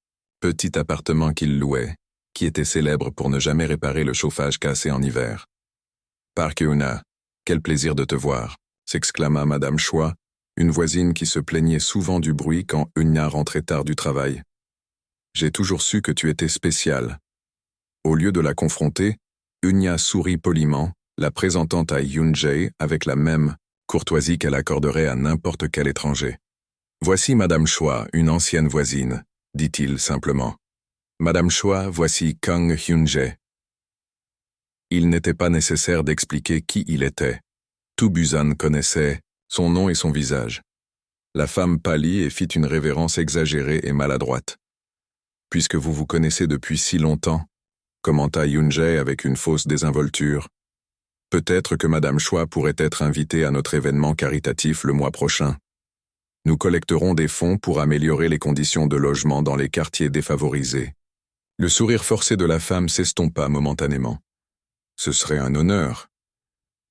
petit appartement qu'il louait, qui était célèbre pour ne jamais réparer le chauffage cassé en hiver. « Park Euna, quel plaisir de te voir !» s'exclama Madame Choi, une voisine qui se plaignait souvent du bruit quand Euna rentrait tard du travail. « J'ai toujours su que tu étais spéciale. » Au lieu de la confronter, Euna sourit poliment, la présentant à Hyun-jae avec la même courtoisie qu'elle accorderait à n'importe quel étranger. « Voici Madame Choi, une ancienne voisine, » dit-il simplement. « Madame Choi, voici Kang Hyun-jae. » Il n'était pas nécessaire d'expliquer qui il était. Tout Busan connaissait son nom et son visage. La femme pâlit et fit une révérence exagérée et maladroite. « Puisque vous vous connaissez depuis si longtemps, » commenta Hyun-jae avec une fausse désinvolture, « peut-être que Madame Choi pourrait être invitée à notre événement caritatif le mois prochain. Nous collecterons des fonds pour améliorer les conditions de logement dans les quartiers défavorisés. » Le sourire forcé de la femme s'estompa momentanément. Ce serait un honneur.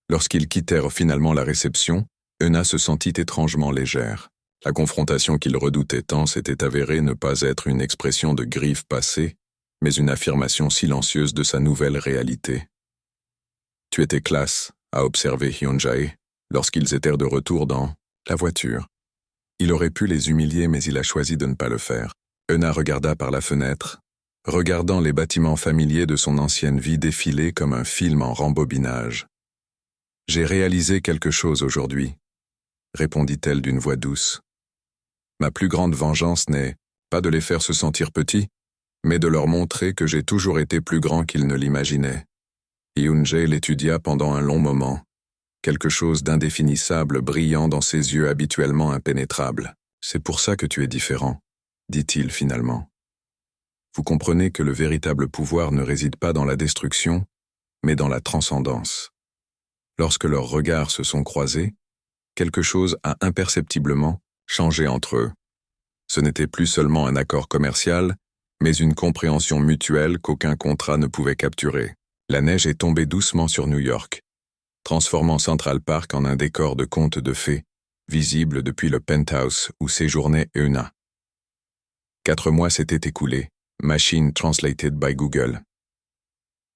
Lorsqu'ils quittèrent finalement la réception, Euna se sentit étrangement légère. La confrontation qu'il redoutait tant s'était avérée ne pas être une expression de grief passée, mais une affirmation silencieuse de sa nouvelle réalité. « Tu étais classe », a observé Hyun-jae, lorsqu'ils étaient de retour dans la voiture. Il aurait pu les humilier, mais il a choisi de ne pas le faire. Euna regarda par la fenêtre, regardant les bâtiments familiers de son ancienne vie défiler comme un film en rembobinage. « J'ai réalisé quelque chose aujourd'hui, » répondit-elle d'une voix douce. « Ma plus grande vengeance n'est pas de les faire se sentir petits, mais de leur montrer que j'ai toujours été plus grand qu'ils ne l'imaginaient. » Hyun-jae l'étudia pendant un long moment, quelque chose d'indéfinissable brillant dans ses yeux habituellement impénétrables. « C'est pour ça que tu es différent, » dit-il finalement. « Vous comprenez que le véritable pouvoir ne réside pas dans la destruction, mais dans la transcendance. » Lorsque leurs regards se sont croisés, quelque chose a imperceptiblement changé entre eux. Ce n'était plus seulement un accord commercial, mais une compréhension mutuelle qu'aucun contrat ne pouvait capturer. La neige est tombée doucement sur New York, transformant Central Park en un décor de contes de fées, visible depuis le penthouse où séjournait Euna. 4 mois s'étaient écoulés, Machine Translated by Google.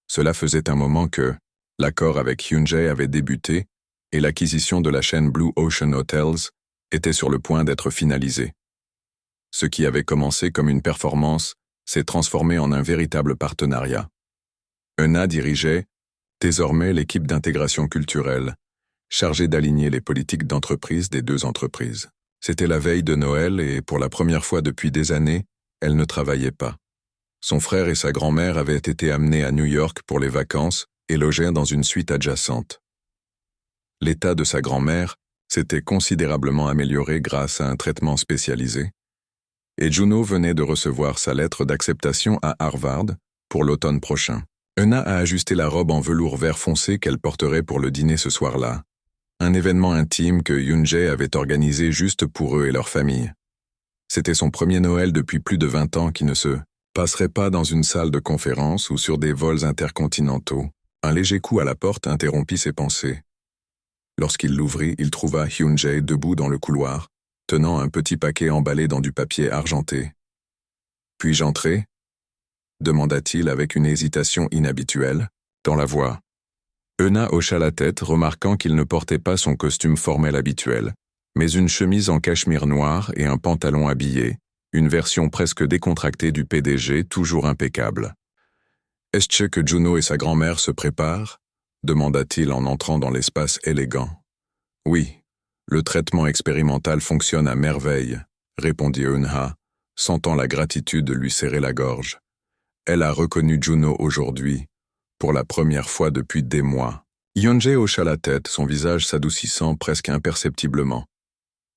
Cela faisait un moment que l'accord avec Hyundai avait débuté et l'acquisition de la chaîne Blue Ocean Hotels était sur le point d'être finalisée. Ce qui avait commencé comme une performance s'est transformé en un véritable partenariat. Euna dirigeait désormais l'équipe d'intégration culturelle, chargée d'aligner les politiques d'entreprise des 2 entreprises. C'était la veille de Noël et, pour la première fois depuis des années, elle ne travaillait pas. Son frère et sa grand-mère avaient été amenés à New York pour les vacances et logeaient dans une suite adjacente. L'état de sa grand-mère s'était considérablement amélioré grâce à un traitement spécialisé, et Juno venait de recevoir sa lettre d'acceptation à Harvard pour l'automne prochain. Euna a ajusté la robe en velours vert foncé qu'elle porterait pour le dîner ce soir-là, un événement intime que Hyundai avait organisé juste pour eux et leur famille. C'était son premier Noël depuis plus de 20 ans qui ne se passerait pas dans une salle de conférence ou sur des vols intercontinentaux. Un léger coup à la porte interrompit ses pensées. Lorsqu'il l'ouvrit, il trouva Hyundai debout dans le couloir, tenant un petit paquet emballé dans du papier argenté. « Puis-je entrer ?» demanda-t-il avec une hésitation inhabituelle, dans la voix. Euna hocha la tête, remarquant qu'il ne portait pas son costume formel habituel, mais une chemise en cachemire noir et un pantalon habillé, une version presque décontractée du PDG, toujours impeccable. « Est-ce que Juno et sa grand-mère se préparent ?» demanda-t-il en entrant dans l'espace élégant. « Oui, le traitement expérimental fonctionne à merveille, » répondit Euna, sentant la gratitude lui serrer la gorge. Elle a reconnu Juno aujourd'hui, pour la première fois depuis des mois. Hyundai hocha la tête, son visage s'adoucissant presque imperceptiblement.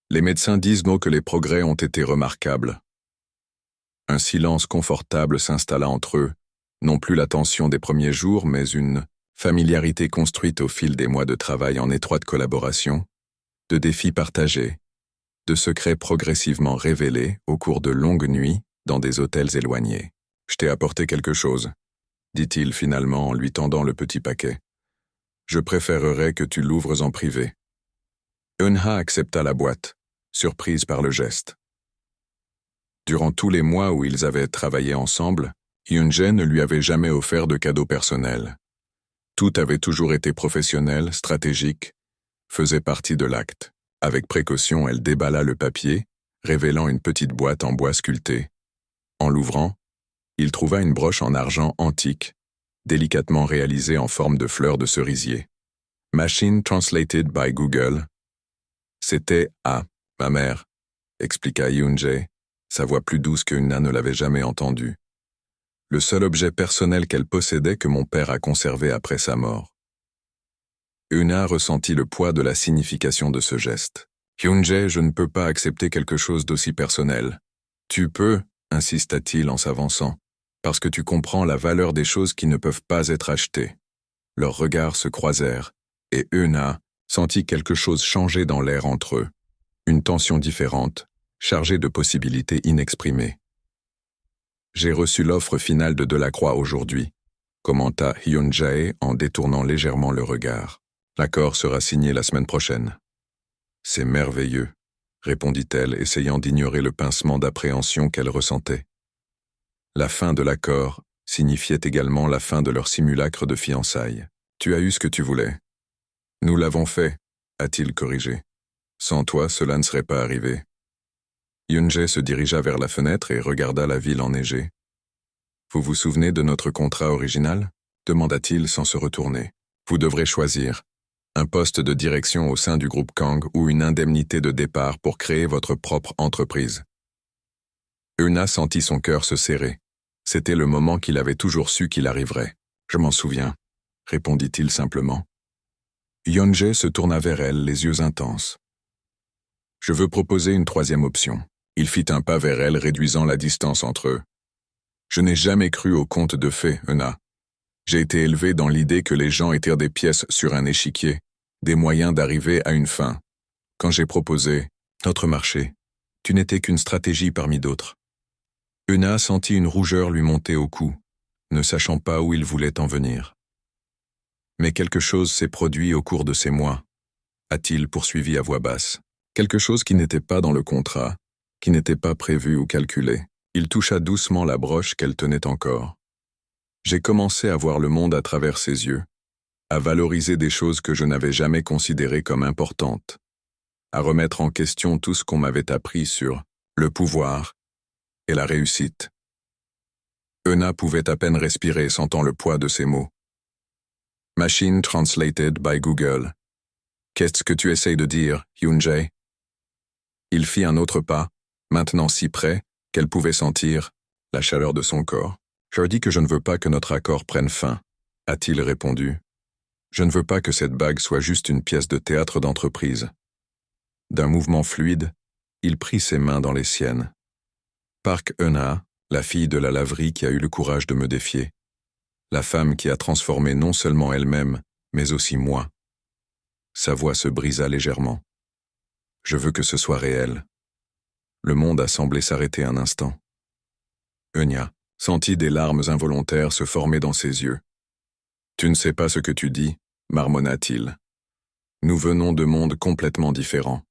Les médecins disent que les progrès ont été remarquables. Un silence confortable s'installa entre eux, non plus la tension des premiers jours, mais une familiarité construite au fil des mois de travail en étroite collaboration, de défis partagés, de secrets progressivement révélés au cours de longues nuits dans des hôtels éloignés. « Je t'ai apporté quelque chose », dit-il finalement en lui tendant le petit paquet. « Je préférerais que tu l'ouvres en privé. » Euna accepta la boîte, surprise par le geste. Durant tous les mois où ils avaient travaillé ensemble, Hyundai ne lui avait jamais offert de cadeau personnel. Tout avait toujours été professionnel, stratégique, faisait partie de l'acte. Avec précaution, elle déballa le papier, révélant une petite boîte en bois sculpté. En l'ouvrant, il trouva une broche en argent antique, délicatement réalisée en forme de fleurs de cerisier. Machine Translated by Google. C'était « Ah, ma mère », expliqua Hyundai, sa voix plus douce qu'Euna ne l'avait jamais entendue. Le seul objet personnel qu'elle possédait que mon père a conservé après sa mort. Euna ressentit le poids de la signification de ce geste. « Hyundai, je ne peux pas accepter quelque chose d'aussi personnel. »« Tu peux », insista-t-il en s'avançant, « parce que tu comprends la valeur des choses qui ne peuvent pas être achetées. » Leurs regards se croisèrent, et Euna sentit quelque chose changer dans l'air entre eux. Une tension différente, chargée de possibilités inexprimées. « J'ai reçu l'offre finale de Delacroix aujourd'hui, » commenta Hyundai en détournant légèrement le regard. « L'accord sera signé la semaine prochaine. »« C'est merveilleux, » répondit-elle, essayant d'ignorer le pincement d'appréhension qu'elle ressentait. La fin de l'accord signifiait également la fin de leur simulacre de fiançailles. « Tu as eu ce que tu voulais. »« Nous l'avons fait, » a-t-il corrigé. « Sans toi, cela ne serait pas arrivé. » Hyundai se dirigea vers la fenêtre et regarda la ville enneigée. « Vous vous souvenez de notre contrat original ?» demanda-t-il sans se retourner. « Vous devrez choisir un poste de direction au sein du groupe Kang ou une indemnité de départ pour créer votre propre entreprise. » Euna sentit son cœur se serrer. C'était le moment qu'il avait toujours su qu'il arriverait. « Je m'en souviens », répondit-il simplement. Hyundai se tourna vers elle, les yeux intenses. « Je veux proposer une troisième option. » Il fit un pas vers elle, réduisant la distance entre eux. « Je n'ai jamais cru aux contes de fées, Euna. J'ai été élevé dans l'idée que les gens étaient des pièces sur un échiquier, des moyens d'arriver à une fin. Quand j'ai proposé notre marché, tu n'étais qu'une stratégie parmi d'autres. » Euna sentit une rougeur lui monter au cou, ne sachant pas où il voulait en venir. Mais quelque chose s'est produit au cours de ces mois, a-t-il poursuivi à voix basse. Quelque chose qui n'était pas dans le contrat, qui n'était pas prévu ou calculé. Il toucha doucement la broche qu'elle tenait encore. J'ai commencé à voir le monde à travers ses yeux, à valoriser des choses que je n'avais jamais considérées comme importantes, à remettre en question tout ce qu'on m'avait appris sur le pouvoir et la réussite. Euna pouvait à peine respirer, sentant le poids de ses mots. Machine translated by Google. Qu'est-ce que tu essayes de dire, Yoon-jae? Il fit un autre pas, maintenant si près qu'elle pouvait sentir la chaleur de son corps. Je dis que je ne veux pas que notre accord prenne fin, a-t-il répondu. Je ne veux pas que cette bague soit juste une pièce de théâtre d'entreprise. D'un mouvement fluide, il prit ses mains dans les siennes. Park Euna, la fille de la laverie qui a eu le courage de me défier. La femme qui a transformé non seulement elle-même, mais aussi moi. Sa voix se brisa légèrement. Je veux que ce soit réel. Le monde a semblé s'arrêter un instant. Euna sentit des larmes involontaires se former dans ses yeux. Tu ne sais pas ce que tu dis, marmonna-t-il. Nous venons de mondes complètement différents.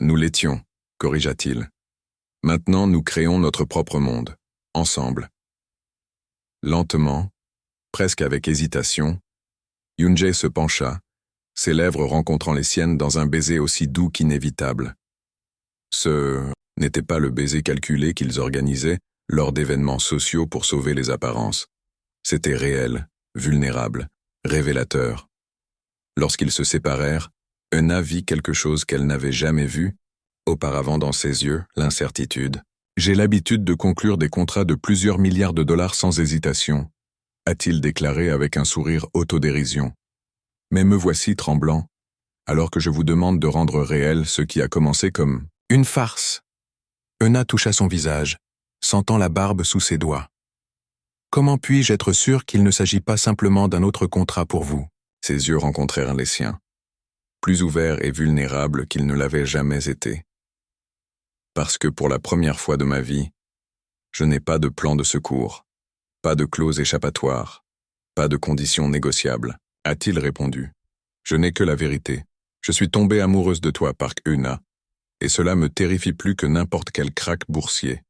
Nous l'étions, corrigea-t-il. Maintenant, nous créons notre propre monde, ensemble. Lentement, presque avec hésitation, Yoon-jae se pencha, ses lèvres rencontrant les siennes dans un baiser aussi doux qu'inévitable. Ce n'était pas le baiser calculé qu'ils organisaient lors d'événements sociaux pour sauver les apparences. C'était réel, vulnérable, révélateur. Lorsqu'ils se séparèrent, Euna vit quelque chose qu'elle n'avait jamais vu, auparavant dans ses yeux, l'incertitude. J'ai l'habitude de conclure des contrats de plusieurs milliards de dollars sans hésitation, a-t-il déclaré avec un sourire autodérision. Mais me voici tremblant, alors que je vous demande de rendre réel ce qui a commencé comme une farce. Euna toucha son visage, sentant la barbe sous ses doigts. Comment puis-je être sûr qu'il ne s'agit pas simplement d'un autre contrat pour vous? Ses yeux rencontrèrent les siens, plus ouverts et vulnérables qu'ils ne l'avaient jamais été. Parce que pour la première fois de ma vie, je n'ai pas de plan de secours, pas de clause échappatoire, pas de conditions négociables, a-t-il répondu. Je n'ai que la vérité. Je suis tombée amoureuse de toi, Park Euna, et cela me terrifie plus que n'importe quel krach boursier.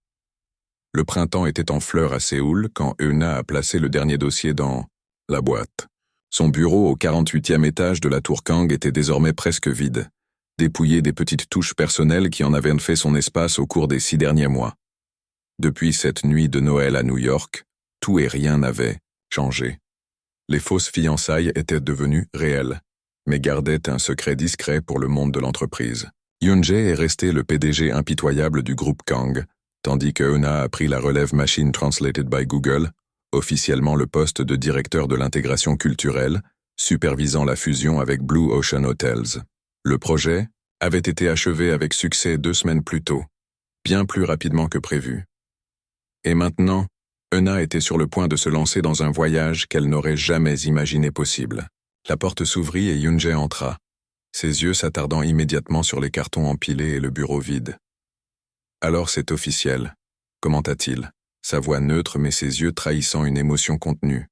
Le printemps était en fleurs à Séoul quand Euna a placé le dernier dossier dans la boîte. Son bureau au 48e étage de la tour Kang était désormais presque vide, dépouillé des petites touches personnelles qui en avaient fait son espace au cours des 6 derniers mois. Depuis cette nuit de Noël à New York, tout et rien n'avait changé. Les fausses fiançailles étaient devenues réelles, mais gardaient un secret discret pour le monde de l'entreprise. Yoon-jae est resté le PDG impitoyable du groupe Kang, tandis que Euna a pris la relève Machine Translated by Google, officiellement le poste de directeur de l'intégration culturelle, supervisant la fusion avec Blue Ocean Hotels. Le projet avait été achevé avec succès 2 semaines plus tôt, bien plus rapidement que prévu. Et maintenant, Euna était sur le point de se lancer dans un voyage qu'elle n'aurait jamais imaginé possible. La porte s'ouvrit et Yoon-jae entra, ses yeux s'attardant immédiatement sur les cartons empilés et le bureau vide. « Alors c'est officiel », commenta-t-il, sa voix neutre mais ses yeux trahissant une émotion contenue.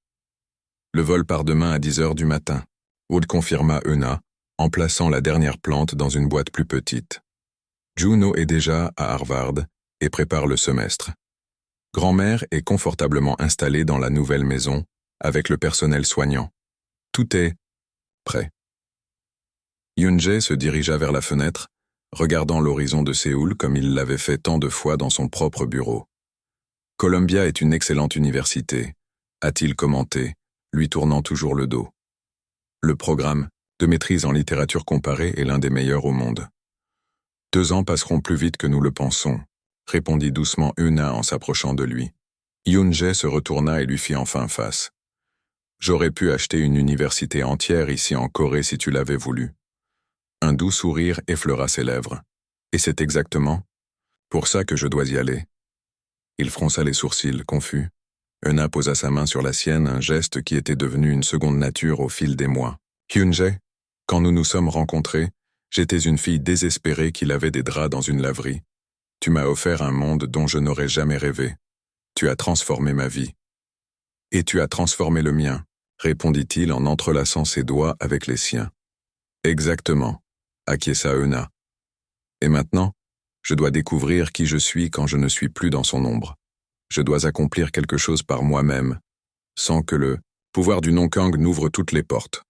« Le vol part demain à 10 heures du matin », Wood confirma Euna, en plaçant la dernière plante dans une boîte plus petite. Juno est déjà à Harvard et prépare le semestre. Grand-mère est confortablement installée dans la nouvelle maison, avec le personnel soignant. Tout est prêt. Yoon-jae se dirigea vers la fenêtre, regardant l'horizon de Séoul comme il l'avait fait tant de fois dans son propre bureau. Columbia est une excellente université, a-t-il commenté, lui tournant toujours le dos. Le programme de maîtrise en littérature comparée est l'un des meilleurs au monde. 2 ans passeront plus vite que nous le pensons, répondit doucement Euna en s'approchant de lui. Yoon-jae se retourna et lui fit enfin face. J'aurais pu acheter une université entière ici en Corée si tu l'avais voulu. Un doux sourire effleura ses lèvres. Et c'est exactement pour ça que je dois y aller. Il fronça les sourcils, confus. Euna posa sa main sur la sienne, un geste qui était devenu une seconde nature au fil des mois. Yoon-jae, quand nous nous sommes rencontrés, j'étais une fille désespérée qui lavait des draps dans une laverie. Tu m'as offert un monde dont je n'aurais jamais rêvé. Tu as transformé ma vie. Et tu as transformé le mien. répondit-il en entrelaçant ses doigts avec les siens. Exactement, acquiesça Euna. Et maintenant, je dois découvrir qui je suis quand je ne suis plus dans son ombre. Je dois accomplir quelque chose par moi-même, sans que le pouvoir du non-Kang n'ouvre toutes les portes.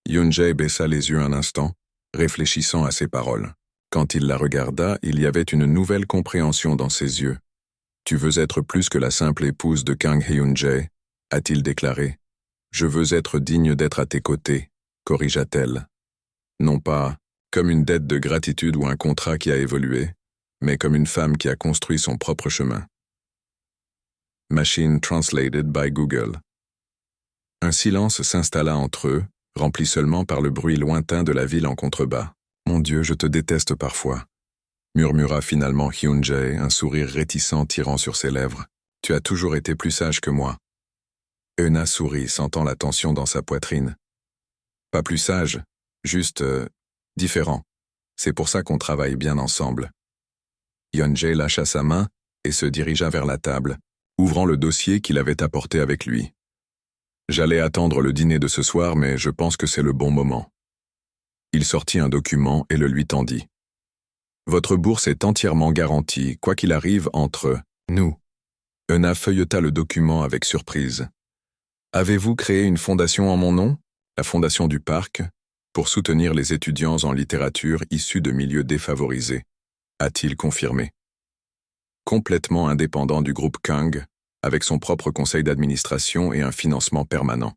Yoon-jae baissa les yeux un instant, réfléchissant à ses paroles. Quand il la regarda, il y avait une nouvelle compréhension dans ses yeux. « Tu veux être plus que la simple épouse de Kang Hyun-jae » a-t-il déclaré. « Je veux être digne d'être à tes côtés » corrigea-t-elle. Non pas comme une dette de gratitude ou un contrat qui a évolué, mais comme une femme qui a construit son propre chemin. Machine translated by Google. Un silence s'installa entre eux, rempli seulement par le bruit lointain de la ville en contrebas. « Mon Dieu, je te déteste parfois », murmura finalement Hyun-jae, un sourire réticent tirant sur ses lèvres. « Tu as toujours été plus sage que moi. » Euna sourit, sentant la tension dans sa poitrine. « Pas plus sage, juste différent. C'est pour ça qu'on travaille bien ensemble. » Hyun-jae lâcha sa main et se dirigea vers la table, ouvrant le dossier qu'il avait apporté avec lui. « J'allais attendre le dîner de ce soir, mais je pense que c'est le bon moment. » Il sortit un document et le lui tendit. « Votre bourse est entièrement garantie, quoi qu'il arrive entre nous. » Euna feuilleta le document avec surprise. « Avez-vous créé une fondation en mon nom, la fondation du parc, pour soutenir les étudiants en littérature issus de milieux défavorisés ?» a-t-il confirmé. Complètement indépendant du groupe Kang, avec son propre conseil d'administration et un financement permanent.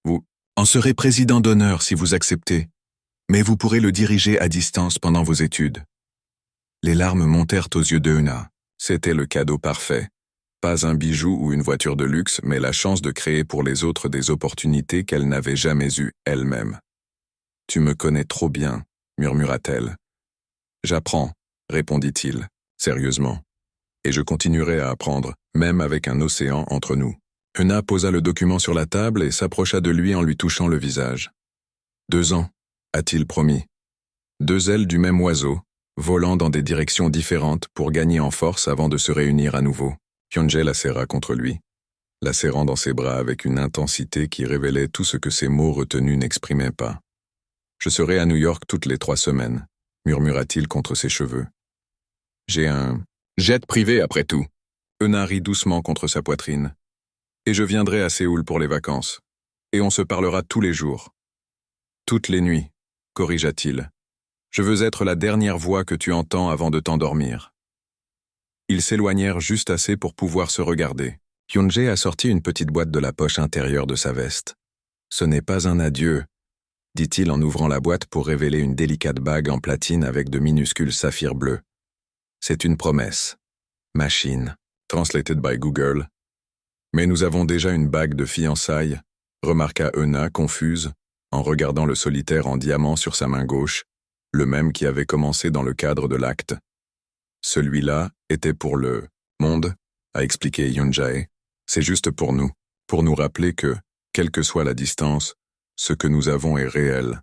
Vous en serez président d'honneur si vous acceptez, mais vous pourrez le diriger à distance pendant vos études. Les larmes montèrent aux yeux d'Euna. C'était le cadeau parfait. Pas un bijou ou une voiture de luxe, mais la chance de créer pour les autres des opportunités qu'elle n'avait jamais eues elle-même. « Tu me connais trop bien », murmura-t-elle. « J'apprends », répondit-il, sérieusement. « Et je continuerai à apprendre, même avec un océan entre nous. » Euna posa le document sur la table et s'approcha de lui en lui touchant le visage. « 2 ans, a-t-il promis. 2 ailes du même oiseau, volant dans des directions différentes pour gagner en force avant de se réunir à nouveau. » Hyun-jae la serra contre lui, la serrant dans ses bras avec une intensité qui révélait tout ce que ses mots retenus n'exprimaient pas. « Je serai à New York toutes les 3 semaines, murmura-t-il contre ses cheveux. « J'ai un jet privé après tout. » Euna rit doucement contre sa poitrine. « Et je viendrai à Séoul pour les vacances. Et on se parlera tous les jours. »« Toutes les nuits, » corrigea-t-il. « Je veux être la dernière voix que tu entends avant de t'endormir. » Ils s'éloignèrent juste assez pour pouvoir se regarder. Hyun-jae a sorti une petite boîte de la poche intérieure de sa veste. « Ce n'est pas un adieu, » dit-il en ouvrant la boîte pour révéler une délicate bague en platine avec de minuscules saphirs bleus. « C'est une promesse. Machine. Translated by Google. Mais nous avons déjà une bague de fiançailles, remarqua Euna, confuse, en regardant le solitaire en diamant sur sa main gauche, le même qui avait commencé dans le cadre de l'acte. Celui-là était pour le monde, a expliqué Hyun-jae. C'est juste pour nous rappeler que, quelle que soit la distance, ce que nous avons est réel.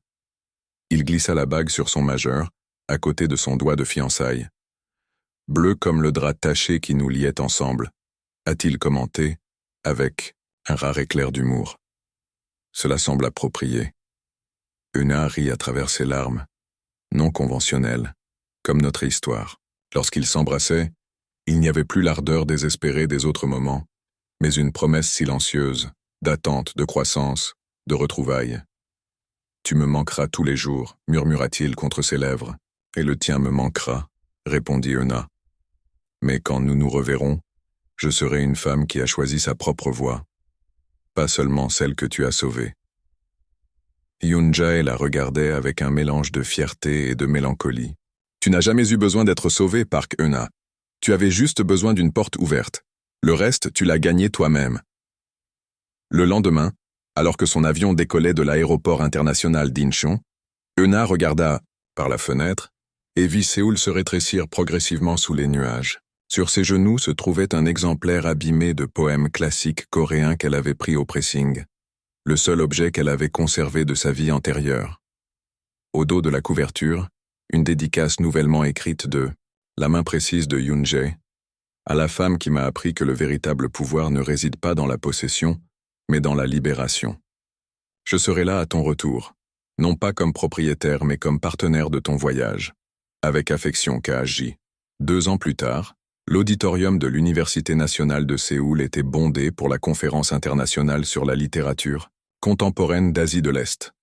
Il glissa la bague sur son majeur, à côté de son doigt de fiançailles. Bleu comme le drap taché qui nous liait ensemble, a-t-il commenté, avec un rare éclair d'humour. Cela semble approprié. Euna rit à travers ses larmes, non conventionnelles, comme notre histoire. Lorsqu'ils s'embrassaient, il n'y avait plus l'ardeur désespérée des autres moments, mais une promesse silencieuse, d'attente, de croissance, de retrouvailles. « Tu me manqueras tous les jours », murmura-t-il contre ses lèvres. « Et le tien me manquera », répondit Euna. « Mais quand nous nous reverrons, je serai une femme qui a choisi sa propre voie, pas seulement celle que tu as sauvée. » Hyun-jae la regardait avec un mélange de fierté et de mélancolie. « Tu n'as jamais eu besoin d'être sauvée, Park Euna. Tu avais juste besoin d'une porte ouverte. Le reste, tu l'as gagné toi-même. » Le lendemain, alors que son avion décollait de l'aéroport international d'Incheon, Euna regarda par la fenêtre et vit Séoul se rétrécir progressivement sous les nuages. Sur ses genoux se trouvait un exemplaire abîmé de poèmes classiques coréens qu'elle avait pris au pressing, le seul objet qu'elle avait conservé de sa vie antérieure. Au dos de la couverture, une dédicace nouvellement écrite de « La main précise de Yoon-jae » à la femme qui m'a appris que le véritable pouvoir ne réside pas dans la possession, mais dans la libération. Je serai là à ton retour, non pas comme propriétaire mais comme partenaire de ton voyage. Avec affection, KHJ. 2 ans plus tard, l'auditorium de l'Université nationale de Séoul était bondé pour la conférence internationale sur la littérature contemporaine d'Asie de l'Est.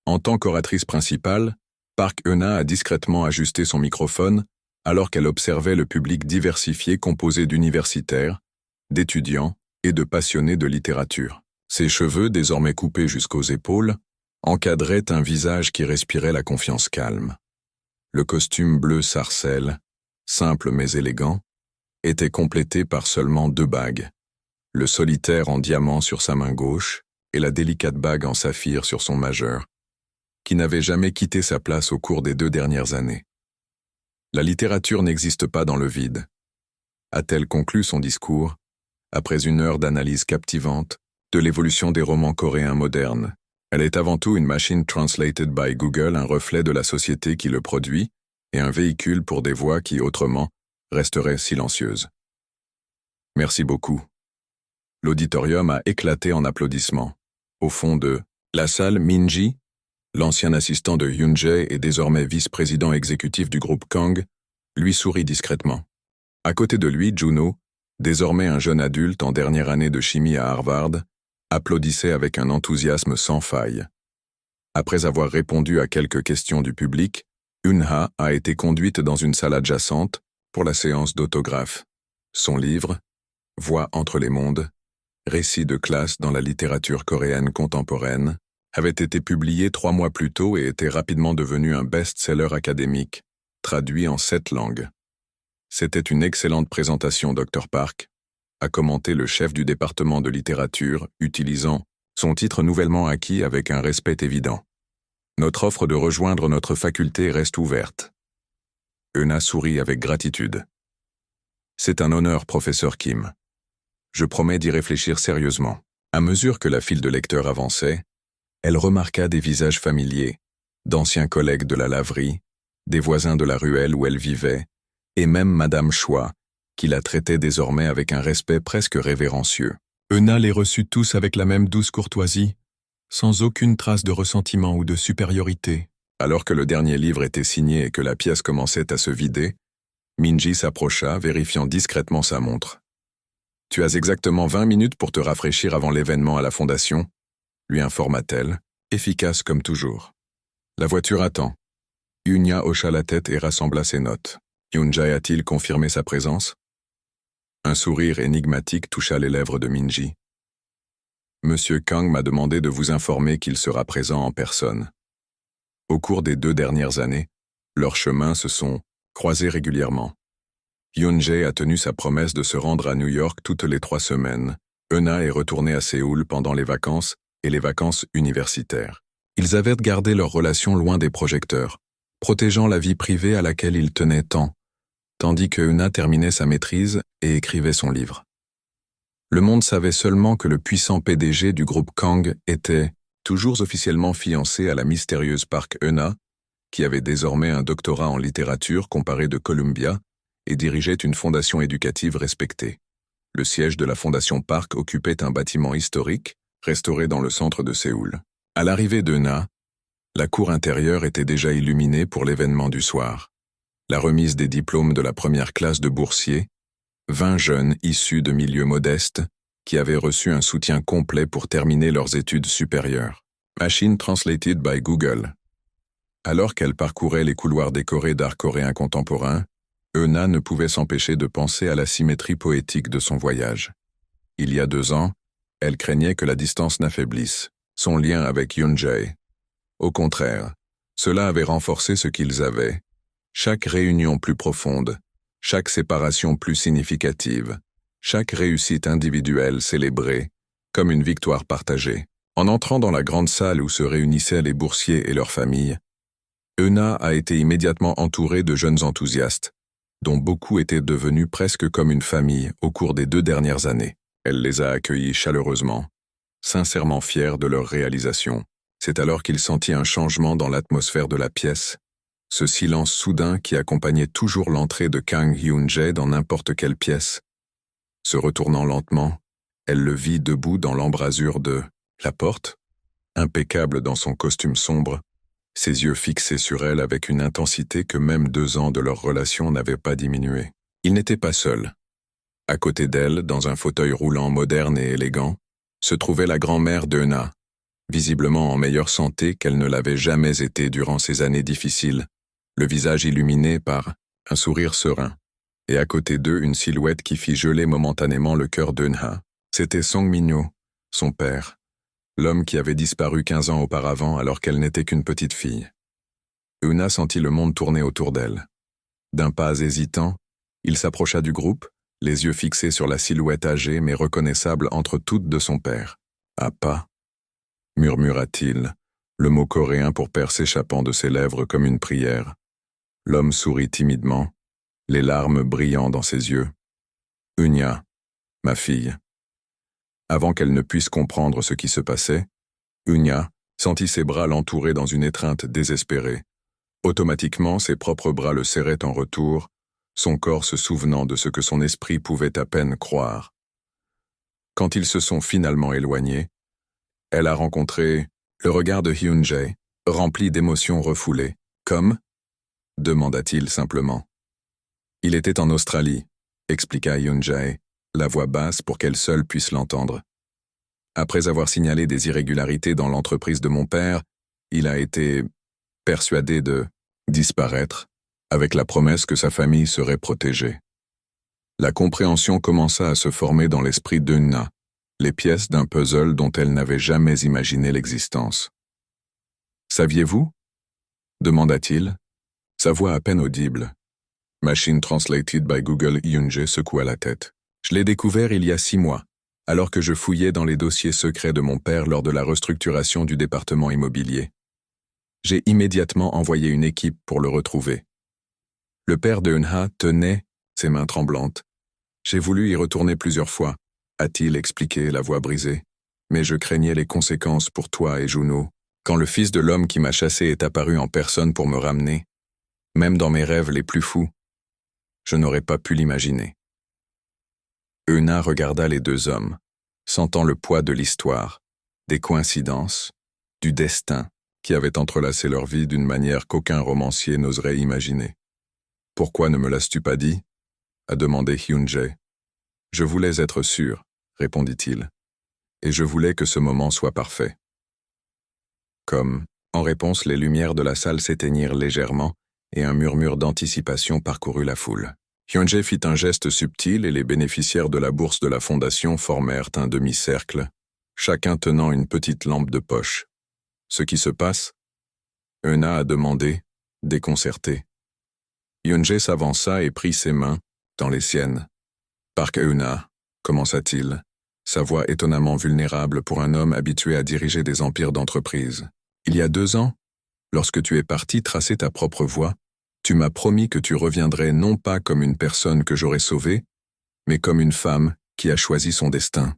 En tant qu'oratrice principale, Park Eun-ah a discrètement ajusté son microphone alors qu'elle observait le public diversifié composé d'universitaires, d'étudiants et de passionnés de littérature. Ses cheveux, désormais coupés jusqu'aux épaules, encadraient un visage qui respirait la confiance calme. Le costume bleu sarcelle, simple mais élégant, était complété par seulement 2 bagues, le solitaire en diamant sur sa main gauche et la délicate bague en saphir sur son majeur, qui n'avait jamais quitté sa place au cours des 2 dernières années. La littérature n'existe pas dans le vide, a-t-elle conclu son discours, après une heure d'analyse captivante de l'évolution des romans coréens modernes. Elle est avant tout une machine translated by Google, un reflet de la société qui le produit, et un véhicule pour des voix qui, autrement, resteraient silencieuses. Merci beaucoup. L'auditorium a éclaté en applaudissements. Au fond de la salle, Min-ji, l'ancien assistant de Yoon-jae et désormais vice-président exécutif du groupe Kang, lui sourit discrètement. À côté de lui, Juno, désormais un jeune adulte en dernière année de chimie à Harvard, applaudissait avec un enthousiasme sans faille. Après avoir répondu à quelques questions du public, Eun-ah a été conduite dans une salle adjacente pour la séance d'autographe. Son livre, Voix entre les mondes, récit de classe dans la littérature coréenne contemporaine, avait été publié 3 mois plus tôt et était rapidement devenu un best-seller académique, traduit en 7 langues. C'était une excellente présentation, Dr. Park, a commenté le chef du département de littérature, utilisant son titre nouvellement acquis avec un respect évident. Notre offre de rejoindre notre faculté reste ouverte. Eun-ah sourit avec gratitude. C'est un honneur, professeur Kim. Je promets d'y réfléchir sérieusement. À mesure que la file de lecteurs avançait, elle remarqua des visages familiers, d'anciens collègues de la laverie, des voisins de la ruelle où elle vivait, et même Madame Choi, qui la traitait désormais avec un respect presque révérencieux. Eun-ah les reçut tous avec la même douce courtoisie, sans aucune trace de ressentiment ou de supériorité. Alors que le dernier livre était signé et que la pièce commençait à se vider, Min-ji s'approcha, vérifiant discrètement sa montre. « Tu as exactement 20 minutes pour te rafraîchir avant l'événement à la fondation », lui informa-t-elle, efficace comme toujours. La voiture attend. Eun-ah hocha la tête et rassembla ses notes. Yoon-jae a-t-il confirmé sa présence? Un sourire énigmatique toucha les lèvres de Min-ji. Monsieur Kang m'a demandé de vous informer qu'il sera présent en personne. Au cours des 2 dernières années, leurs chemins se sont croisés régulièrement. Yoon-jae a tenu sa promesse de se rendre à New York toutes les 3 semaines. Eun-ah est retourné à Séoul pendant les vacances et les vacances universitaires. Ils avaient gardé leur relation loin des projecteurs, protégeant la vie privée à laquelle ils tenaient tant, tandis que Eun-ah terminait sa maîtrise et écrivait son livre. Le monde savait seulement que le puissant PDG du groupe Kang était toujours officiellement fiancé à la mystérieuse Park Eun-ah, qui avait désormais un doctorat en littérature comparé de Columbia et dirigeait une fondation éducative respectée. Le siège de la fondation Park occupait un bâtiment historique, restauré dans le centre de Séoul. À l'arrivée d'Eun-ah, la cour intérieure était déjà illuminée pour l'événement du soir. La remise des diplômes de la première classe de boursiers, 20 jeunes issus de milieux modestes qui avaient reçu un soutien complet pour terminer leurs études supérieures. Machine translated by Google. Alors qu'elle parcourait les couloirs décorés d'art coréen contemporain, Eun-ah ne pouvait s'empêcher de penser à la symétrie poétique de son voyage. Il y a 2 ans, elle craignait que la distance n'affaiblisse son lien avec Yoon-jae. Au contraire, cela avait renforcé ce qu'ils avaient. Chaque réunion plus profonde, chaque séparation plus significative, chaque réussite individuelle célébrée, comme une victoire partagée. En entrant dans la grande salle où se réunissaient les boursiers et leurs familles, Eun-ah a été immédiatement entourée de jeunes enthousiastes, dont beaucoup étaient devenus presque comme une famille au cours des 2 dernières années. Elle les a accueillis chaleureusement, sincèrement fiers de leur réalisation. C'est alors qu'il sentit un changement dans l'atmosphère de la pièce, ce silence soudain qui accompagnait toujours l'entrée de Kang Hyun-jae dans n'importe quelle pièce. Se retournant lentement, Elle le vit debout dans l'embrasure de la porte, impeccable dans son costume sombre, ses yeux fixés sur elle avec une intensité que même 2 ans de leur relation n'avaient pas diminué. Il n'était pas seul. À côté d'elle, dans un fauteuil roulant moderne et élégant, se trouvait la grand-mère d'Euna, visiblement en meilleure santé qu'elle ne l'avait jamais été durant ces années difficiles, le visage illuminé par un sourire serein, et à côté d'eux une silhouette qui fit geler momentanément le cœur d'Euna. C'était Song Minyo, son père, l'homme qui avait disparu 15 ans auparavant alors qu'elle n'était qu'une petite fille. Euna sentit le monde tourner autour d'elle. D'un pas hésitant, il s'approcha du groupe, les yeux fixés sur la silhouette âgée mais reconnaissable entre toutes de son père. « Appa » murmura-t-il, le mot coréen pour père s'échappant de ses lèvres comme une prière. L'homme sourit timidement, les larmes brillant dans ses yeux. « Unya, ma fille. » Avant qu'elle ne puisse comprendre ce qui se passait, Unya sentit ses bras l'entourer dans une étreinte désespérée. Automatiquement, ses propres bras le serraient en retour, son corps se souvenant de ce que son esprit pouvait à peine croire. Quand ils se sont finalement éloignés, elle a rencontré le regard de Hyun-jae, rempli d'émotions refoulées. « Comme » demanda-t-il simplement. « Il était en Australie », expliqua Hyun-jae, la voix basse pour qu'elle seule puisse l'entendre. Après avoir signalé des irrégularités dans l'entreprise de mon père, il a été persuadé de disparaître, avec la promesse que sa famille serait protégée. La compréhension commença à se former dans l'esprit d'Euna, les pièces d'un puzzle dont elle n'avait jamais imaginé l'existence. « Saviez-vous » demanda-t-il, sa voix à peine audible. Machine translated by Google. Hyun-jae secoua la tête. « Je l'ai découvert il y a 6 mois, alors que je fouillais dans les dossiers secrets de mon père lors de la restructuration du département immobilier. J'ai immédiatement envoyé une équipe pour le retrouver. Le père de Euna tenait, ses mains tremblantes. J'ai voulu y retourner plusieurs fois, a-t-il expliqué, la voix brisée. Mais je craignais les conséquences pour toi et Juno, quand le fils de l'homme qui m'a chassé est apparu en personne pour me ramener. Même dans mes rêves les plus fous, je n'aurais pas pu l'imaginer. Euna regarda les 2 hommes, sentant le poids de l'histoire, des coïncidences, du destin qui avait entrelacé leur vie d'une manière qu'aucun romancier n'oserait imaginer. « Pourquoi ne me l'as-tu pas dit » a demandé Hyun-jae. « Je voulais être sûr, » répondit-il, « et je voulais que ce moment soit parfait. » Comme, en réponse, les lumières de la salle s'éteignirent légèrement et un murmure d'anticipation parcourut la foule. Hyun-jae fit un geste subtil et les bénéficiaires de la bourse de la fondation formèrent un demi-cercle, chacun tenant une petite lampe de poche. « Ce qui se passe » Euna a demandé, déconcerté. Hyun-jae s'avança et prit ses mains dans les siennes. « Park Euna » commença-t-il, sa voix étonnamment vulnérable pour un homme habitué à diriger des empires d'entreprise. « Il y a 2 ans, lorsque tu es parti tracer ta propre voie, tu m'as promis que tu reviendrais non pas comme une personne que j'aurais sauvée, mais comme une femme qui a choisi son destin. »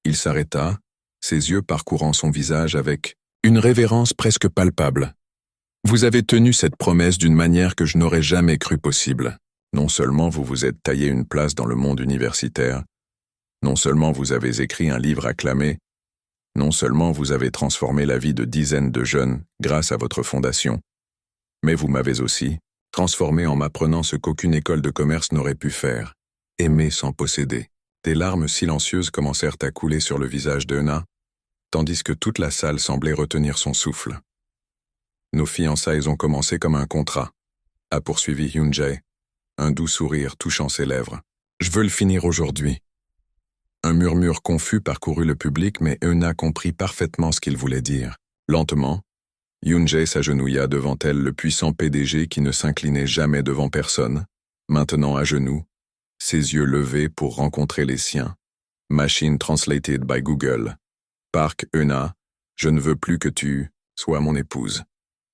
Il s'arrêta, ses yeux parcourant son visage avec une révérence presque palpable. « Vous avez tenu cette promesse d'une manière que je n'aurais jamais cru possible. Non seulement vous vous êtes taillé une place dans le monde universitaire, non seulement vous avez écrit un livre acclamé, non seulement vous avez transformé la vie de dizaines de jeunes grâce à votre fondation, mais vous m'avez aussi transformé en m'apprenant ce qu'aucune école de commerce n'aurait pu faire, aimer sans posséder. » Des larmes silencieuses commencèrent à couler sur le visage d'Euna, tandis que toute la salle semblait retenir son souffle. « Nos fiançailles ont commencé comme un contrat, » a poursuivi Hyun-jae, un doux sourire touchant ses lèvres. « Je veux le finir aujourd'hui. » Un murmure confus parcourut le public, mais Euna comprit parfaitement ce qu'il voulait dire. Lentement, Hyun-jae s'agenouilla devant elle, le puissant PDG qui ne s'inclinait jamais devant personne, maintenant à genoux, ses yeux levés pour rencontrer les siens. Machine translated by Google. « Park Euna, je ne veux plus que tu sois mon épouse, »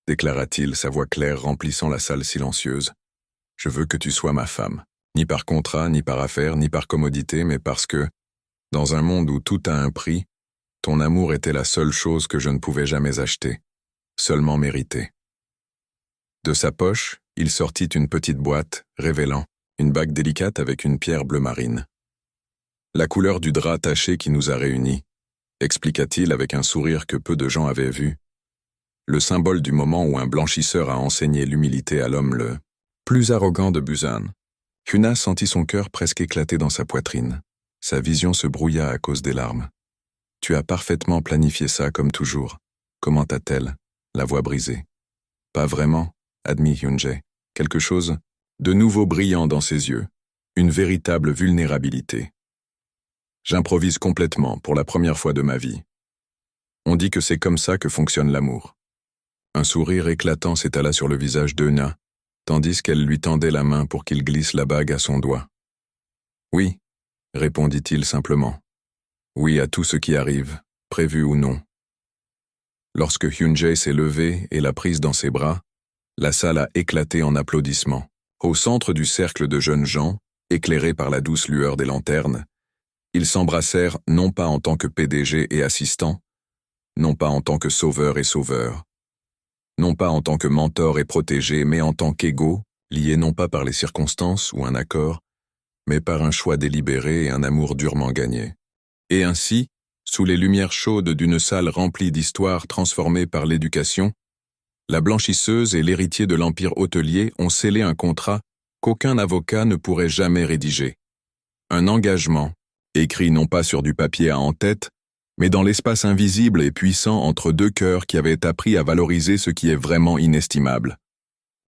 déclara-t-il, sa voix claire remplissant la salle silencieuse. « Je veux que tu sois ma femme, ni par contrat, ni par affaire, ni par commodité, mais parce que, dans un monde où tout a un prix, ton amour était la seule chose que je ne pouvais jamais acheter, seulement mériter. » De sa poche, il sortit une petite boîte, révélant une bague délicate avec une pierre bleu marine. La couleur du drap taché qui nous a réunis, expliqua-t-il avec un sourire que peu de gens avaient vu. Le symbole du moment où un blanchisseur a enseigné l'humilité à l'homme le plus arrogant de Busan. Hyuna sentit son cœur presque éclater dans sa poitrine. Sa vision se brouilla à cause des larmes. « Tu as parfaitement planifié ça comme toujours », commenta-t-elle, la voix brisée. « Pas vraiment », admit Hyunjae. Quelque chose de nouveau brillant dans ses yeux, une véritable vulnérabilité. « J'improvise complètement pour la première fois de ma vie. On dit que c'est comme ça que fonctionne l'amour. » Un sourire éclatant s'étala sur le visage d'Euna, tandis qu'elle lui tendait la main pour qu'il glisse la bague à son doigt. « Oui », répondit-il simplement. « Oui à tout ce qui arrive, prévu ou non. » Lorsque Hyunjae s'est levé et l'a prise dans ses bras, la salle a éclaté en applaudissements. Au centre du cercle de jeunes gens, éclairés par la douce lueur des lanternes, ils s'embrassèrent non pas en tant que PDG et assistant, non pas en tant que sauveur et sauveur, non pas en tant que mentor et protégé, mais en tant qu'égaux, liés non pas par les circonstances ou un accord, mais par un choix délibéré et un amour durement gagné. Et ainsi, sous les lumières chaudes d'une salle remplie d'histoires transformées par l'éducation, la blanchisseuse et l'héritier de l'empire hôtelier ont scellé un contrat qu'aucun avocat ne pourrait jamais rédiger. Un engagement, écrit non pas sur du papier à en-tête, mais dans l'espace invisible et puissant entre deux cœurs qui avaient appris à valoriser ce qui est vraiment inestimable.